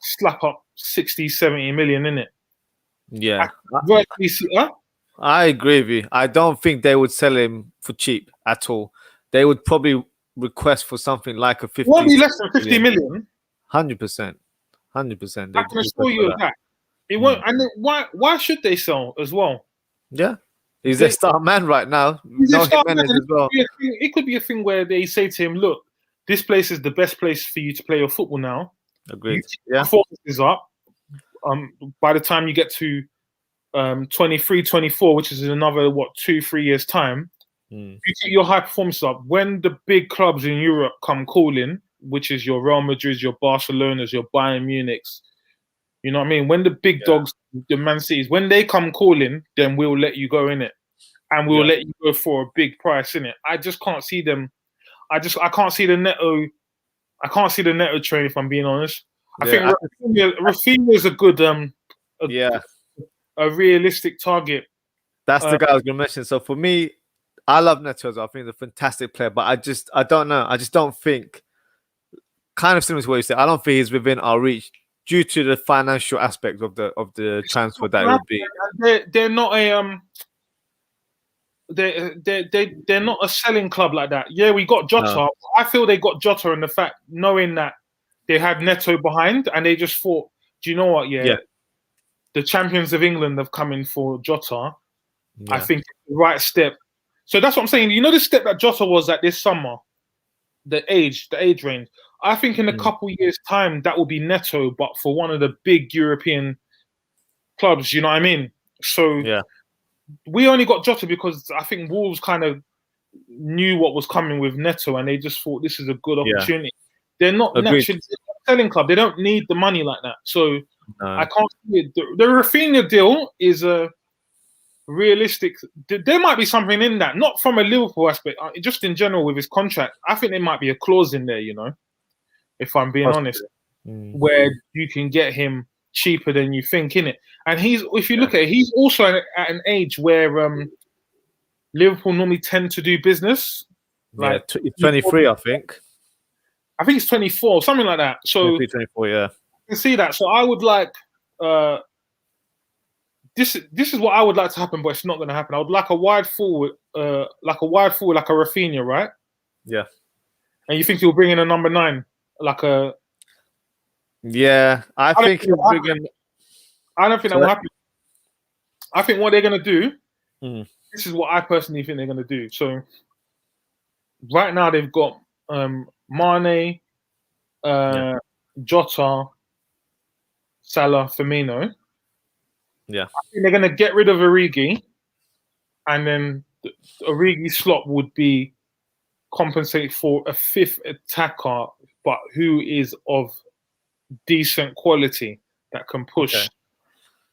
slap up 60, 70 million in it. Yeah. I agree with you. I don't think they would sell him for cheap at all. They would probably request for something like a 50. Won't be less than 50 million. 100%. 100%. I can assure you of that. It won't. And why should they sell as well? Yeah, he's a star man right now. No Jimenez as well. It could be a thing where they say to him, "Look, this place is the best place for you to play your football now. Agreed. Performance is up. By the time you get to 23, 24, which is in another 2-3 years time, you get your high performance up. When the big clubs in Europe come calling, which is your Real Madrid, your Barcelona's, your Bayern Munich's, you know what I mean? When the big dogs, the Man Cities, when they come calling, then we'll let you go in it, and we'll let you go for a big price in it. I just can't see them. I can't see the Neto. I can't see the Neto train, if I'm being honest. I think Rafinha is a good, a realistic target. That's the guy I was going to mention. So for me, I love Neto as well. I think he's a fantastic player, but I don't know. I just don't think, kind of similar to what you said, I don't think he's within our reach due to the financial aspect of the transfer that it would be. They're not a they're not a selling club like that. Yeah, we got Jota. No. I feel they got Jota in the fact knowing that they had Neto behind, and they just thought, do you know what? Yeah. The champions of England have come in for Jota. I think it's the right step. So that's what I'm saying. You know the step that Jota was at this summer, the age range. I think in a couple years' time that will be Neto, but for one of the big European clubs. You know what I mean? So we only got Jota because I think Wolves kind of knew what was coming with Neto, and they just thought this is a good opportunity. They're not naturally a selling club. They don't need the money like that. So I can't see it. The Rafinha deal is a realistic. There might be something in that, not from a Liverpool aspect, just in general with his contract. I think there might be a clause in there, you know, if I'm being honest, where you can get him cheaper than you think, innit? And if you look at it, he's also at an age where Liverpool normally tend to do business. Like 23, I think. I think it's 24, something like that. So 24, yeah. You can see that. So I would like this is what I would like to happen, but it's not going to happen. I would like a wide forward, like a Rafinha, right? Yeah. And you think he'll bring in a number 9, like a? Yeah, I think he'll bring in. I don't think that will happen. I think what they're going to do. This is what I personally think they're going to do. So right now they've got Mane, Jota, Salah, Firmino. Yeah, I think they're going to get rid of Origi, and then the Origi slot would be compensate for a 5th attacker, but who is of decent quality that can push. Okay.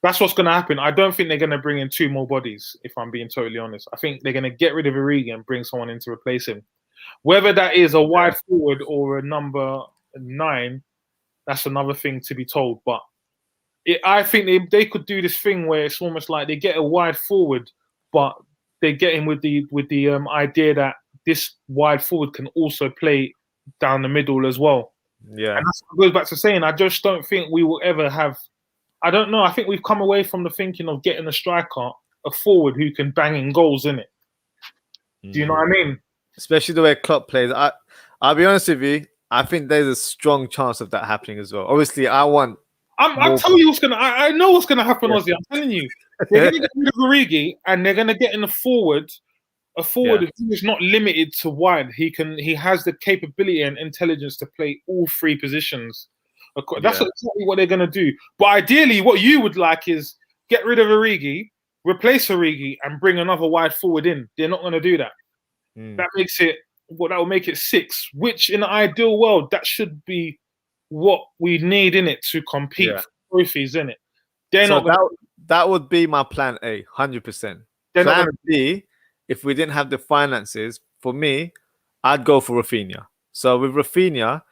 That's what's going to happen. I don't think they're going to bring in 2 more bodies, if I'm being totally honest. I think they're going to get rid of Origi and bring someone in to replace him. Whether that is a wide forward or a number 9, that's another thing to be told. But I think they could do this thing where it's almost like they get a wide forward, but they get in with the idea that this wide forward can also play down the middle as well. Yeah, and that's what goes back to saying I just don't think we will ever have. I don't know. I think we've come away from the thinking of getting a striker, a forward who can bang in goals, in it. Do you know what I mean? Especially the way Klopp plays. I'll be honest with you. I think there's a strong chance of that happening as well. Obviously, I'll tell you what's gonna. I know what's gonna happen, Ozzie. I'm telling you, they're gonna get rid of Origi and they're gonna get in a forward who is not limited to wide. He has the capability and intelligence to play all 3 positions. That's exactly what they're gonna do. But ideally, what you would like is get rid of Origi, replace Origi, and bring another wide forward in. They're not gonna do that. That makes it. That will make it 6. Which, in an ideal world, that should be what we need in it to compete for trophies, in it. That would be my plan A, 100%. Plan B, if we didn't have the finances, for me, I'd go for Rafinha. So with Rafinha,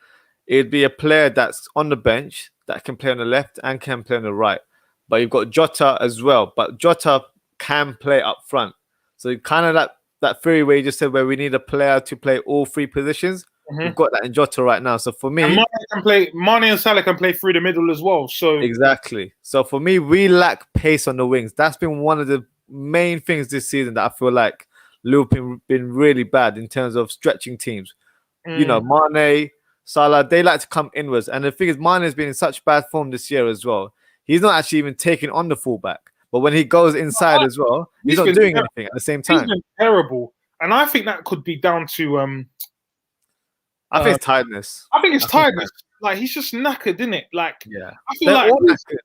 it'd be a player that's on the bench that can play on the left and can play on the right. But you've got Jota as well. But Jota can play up front. So kind of that theory where you just said where we need a player to play all 3 positions. We've got that in Jota right now. So for me, Mane and Salah can play through the middle as well. So exactly. So for me, we lack pace on the wings. That's been one of the main things this season that I feel like Liverpool been really bad in terms of stretching teams. You know, Mane, Salah, they like to come inwards. And the thing is, Mane has been in such bad form this year as well. He's not actually even taking on the fullback. But when he goes inside as well, he's not doing anything at the same time. He's been terrible. And I think that could be down to I think it's tiredness. I think it's tiredness. Like, he's just knackered, isn't it? Like, yeah. I feel like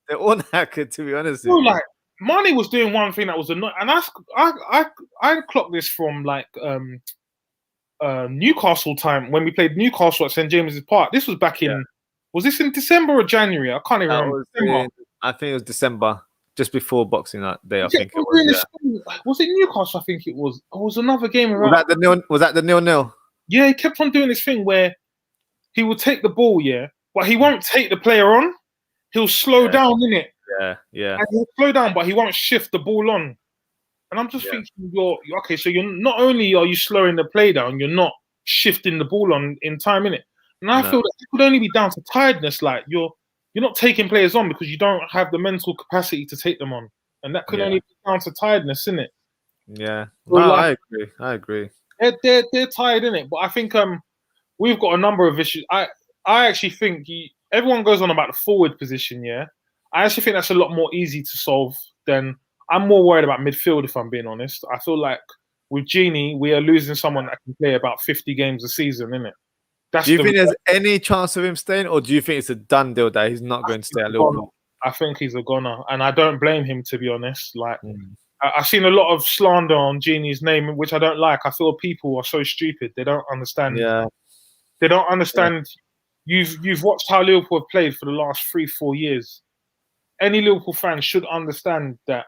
they're all knackered, to be honest. Like, Mane was doing one thing that was annoying, and I clocked this from like Newcastle time when we played Newcastle at St James's Park. This was back in was this in December or January? I can't even remember. I think it was December, just before Boxing Day. I think it was. Was it Newcastle? I think it was. It was another game around. Was that the 0-0? Yeah, he kept on doing this thing where he would take the ball, but he won't take the player on. He'll slow down, innit? Yeah. And he'll slow down, but he won't shift the ball on. And I'm just thinking, you're okay. So you're not only are you slowing the play down, you're not shifting the ball on in time, innit? And I feel that it could only be down to tiredness. Like, you're not taking players on because you don't have the mental capacity to take them on, and that could only be down to tiredness, innit? Yeah, so I agree. They're tired, innit? But I think we've got a number of issues. I actually think everyone goes on about the forward position. Yeah, I actually think that's a lot more easy to solve than. I'm more worried about midfield, if I'm being honest. I feel like with Genie, we are losing someone that can play about 50 games a season, innit? Do you think there's any chance of him staying, or do you think it's a done deal that he's not going to stay at Liverpool? I think he's a goner, and I don't blame him, to be honest. Like, I've seen a lot of slander on Genie's name, which I don't like. I feel people are so stupid; they don't understand. Yeah, they don't understand. Yeah. You've watched how Liverpool have played for the last 3-4 years. Any Liverpool fan should understand that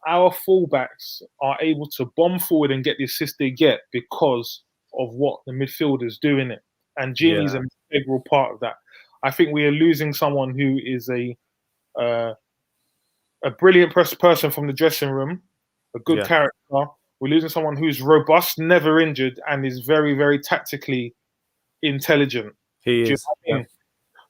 our fullbacks are able to bomb forward and get the assist they get because of what the midfielders do in it. And Genie's an integral part of that. I think we are losing someone who is a brilliant person from the dressing room, a good character. We're losing someone who's robust, never injured, and is very, very tactically intelligent. He is.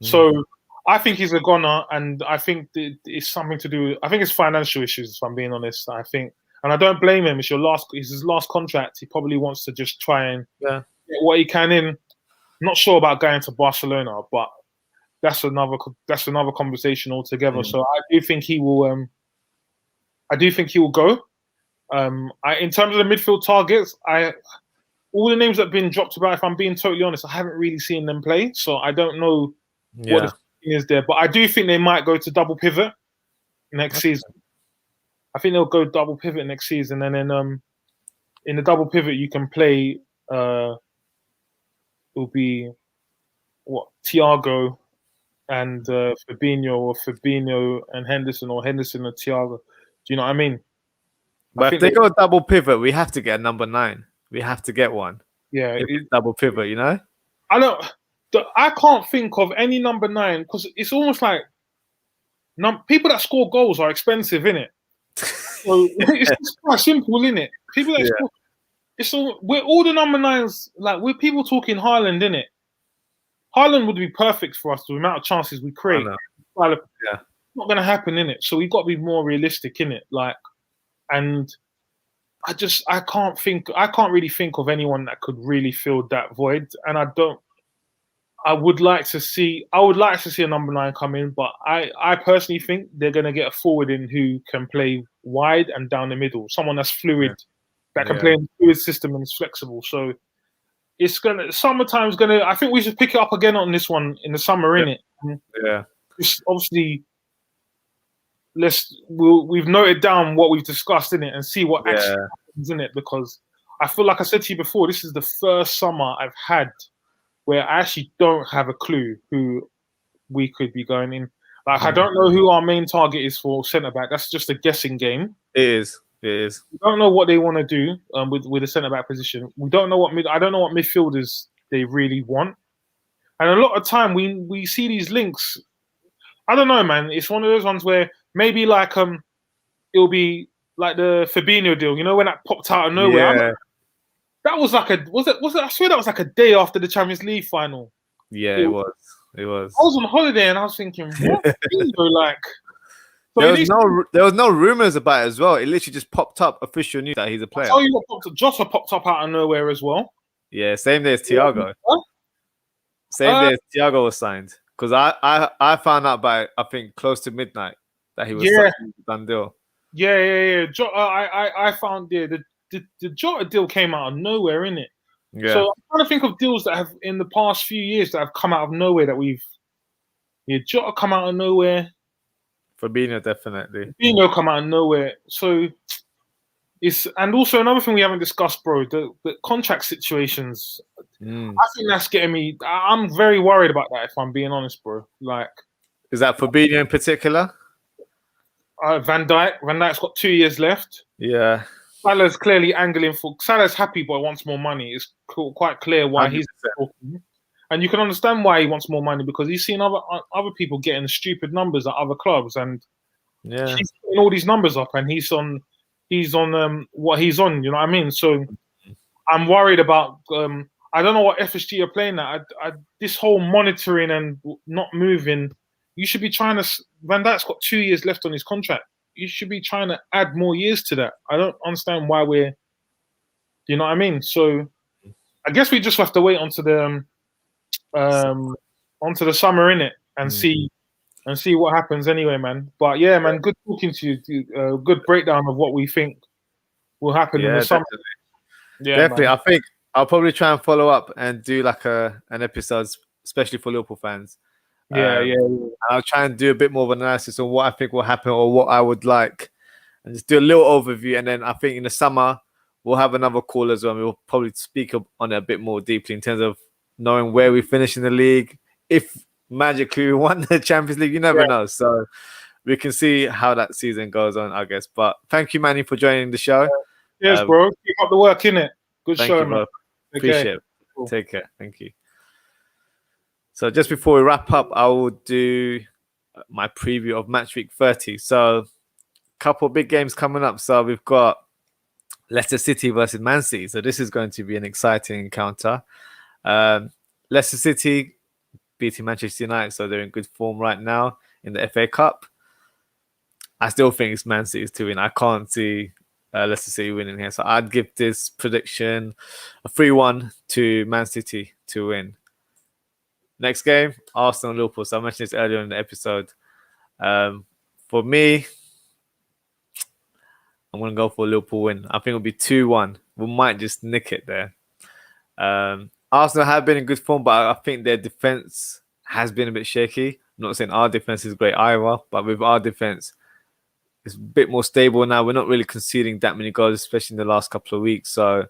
So I think he's a goner, and I think it's something to do. I think it's financial issues, if I'm being honest. I think, and I don't blame him. It's his last contract. He probably wants to just try and get what he can in. Not sure about going to Barcelona, but that's another conversation altogether. So I do think he will. I do think he will go. In terms of the midfield targets, all the names that have been dropped about, if I'm being totally honest, I haven't really seen them play, so I don't know what the thing is there. But I do think they might go to double pivot next season. I think they'll go double pivot next season, and then in the double pivot you can play. It'll be Thiago and Fabinho, or Fabinho and Henderson, or Henderson and Thiago. Do you know what I mean? But if they go double pivot, we have to get a number 9. We have to get one. Yeah, double pivot. You know, I can't think of any number 9 because it's almost like people that score goals are expensive, innit? So it's quite simple, innit? People that score. We're all the number 9s, like we're people talking Haaland, innit? Haaland would be perfect for us, the amount of chances we create. It's not going to happen, innit? So we've got to be more realistic, innit? Like, and I can't really think of anyone that could really fill that void. And I would like to see a number 9 come in, but I personally think they're going to get a forward in who can play wide and down the middle, someone that's fluid. That can play in the fluid system and is flexible. So summertime's gonna. I think we should pick it up again on this one in the summer, innit? Yeah. Obviously, we've noted down what we've discussed in it and see what actually happens in it, because I feel like I said to you before, this is the first summer I've had where I actually don't have a clue who we could be going in. Like, I don't know who our main target is for centre back. That's just a guessing game. It is. We don't know what they want to do with the centre back position. We don't know I don't know what midfielders they really want. And a lot of time we see these links. I don't know, man. It's one of those ones where maybe like it'll be like the Fabinho deal. You know, when that popped out of nowhere. Yeah. That was like was it? I swear that was like a day after the Champions League final. Yeah, it was. I was on holiday and I was thinking, what? Like. So there was no rumors about it as well. It literally just popped up. Official news that he's a player. I'll tell you what popped up. Jota popped up out of nowhere as well. Yeah, same day as Thiago. Same day as Thiago was signed. Because I found out by, I think, close to midnight that he was done deal. Yeah. I found the Jota deal came out of nowhere, innit? Yeah. So I'm trying to think of deals that have in the past few years that have come out of nowhere that we've. Yeah, Jota come out of nowhere. Fabinho definitely. Fabinho come out of nowhere. So it's, and also another thing we haven't discussed, bro, the contract situations. I think that's getting me. I'm very worried about that, if I'm being honest, bro. Like, is that Fabinho in particular? Van Dijk's got 2 years left. Yeah. Salah's clearly angling for. Salah's happy, but wants more money. It's quite clear why 100%. He's talking. And you can understand why he wants more money, because he's seen other people getting stupid numbers at other clubs, and he's putting all these numbers up, and he's on what he's on. You know what I mean? So I'm worried about. I don't know what FSG are playing at. This whole monitoring and not moving. You should be trying to. Van Dijk's got 2 years left on his contract. You should be trying to add more years to that. I don't understand why we're. You know what I mean? So I guess we just have to wait onto the summer, innit, and see what happens anyway, man. But yeah, man, good talking to you. Good breakdown of what we think will happen in the summer. Yeah, definitely. man. I think I'll probably try and follow up and do like an episode, especially for Liverpool fans. Yeah. I'll try and do a bit more of an analysis on what I think will happen or what I would like, and just do a little overview. And then I think in the summer we'll have another call as well. We'll probably speak on it a bit more deeply in terms of knowing where we finish in the league. If magically we won the Champions League, you never know. So we can see how that season goes on, I guess. But thank you, Manny, for joining the show. Yes, bro. Keep up the work, innit? Good show, you, man. Appreciate it. Cool. Take care. Thank you. So just before we wrap up, I will do my preview of match week 30. So a couple of big games coming up. So we've got Leicester City versus Man City. So this is going to be an exciting encounter. Leicester City beating Manchester United, so they're in good form right now in the FA Cup. I still think it's Man City's to win. I can't see Leicester City winning here. So I'd give this prediction a 3-1 to Man City to win. Next game, Arsenal Liverpool. So I mentioned this earlier in the episode. For me, I'm going to go for a Liverpool win. I think it'll be 2-1. We might just nick it there. Arsenal have been in good form, but I think their defense has been a bit shaky. I'm not saying our defense is great either, but with our defense, it's a bit more stable now. We're not really conceding that many goals, especially in the last couple of weeks. So,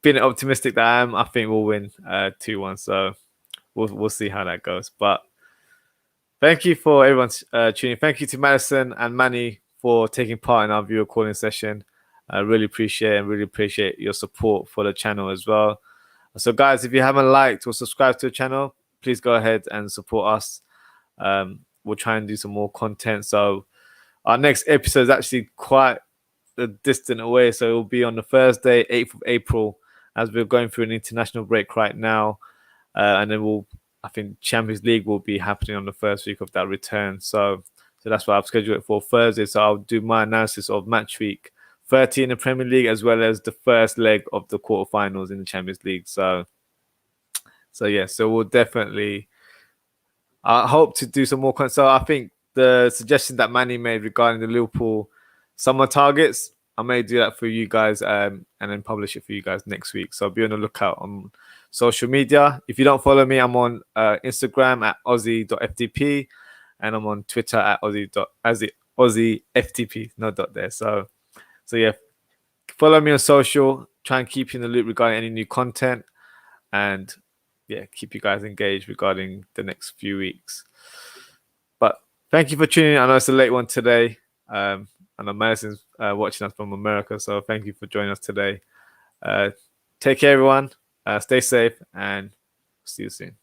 being optimistic that I am, I think we'll win 2-1. So, we'll see how that goes. But thank you for everyone tuning in. Thank you to Madison and Manny for taking part in our viewer calling session. I really appreciate your support for the channel as well. So guys, if you haven't liked or subscribed to the channel, please go ahead and support us. We'll try and do some more content. So our next episode is actually quite a distant away. So it will be on the Thursday, 8th of April, as we're going through an international break right now. And then I think Champions League will be happening on the first week of that return. So that's why I've scheduled it for Thursday. So I'll do my analysis of match week 30 in the Premier League, as well as the first leg of the quarterfinals in the Champions League. So we'll definitely. I hope to do some more. So I think the suggestion that Manny made regarding the Liverpool summer targets, I may do that for you guys, and then publish it for you guys next week. So be on the lookout on social media. If you don't follow me, I'm on Instagram at Ozzie.ftp, and I'm on Twitter at OzzieFTP. No dot there. So yeah, follow me on social. Try and keep you in the loop regarding any new content, and yeah, keep you guys engaged regarding the next few weeks. But thank you for tuning in. I know it's a late one today. I know Madison's watching us from America, so thank you for joining us today. Take care, everyone. Stay safe, and see you soon.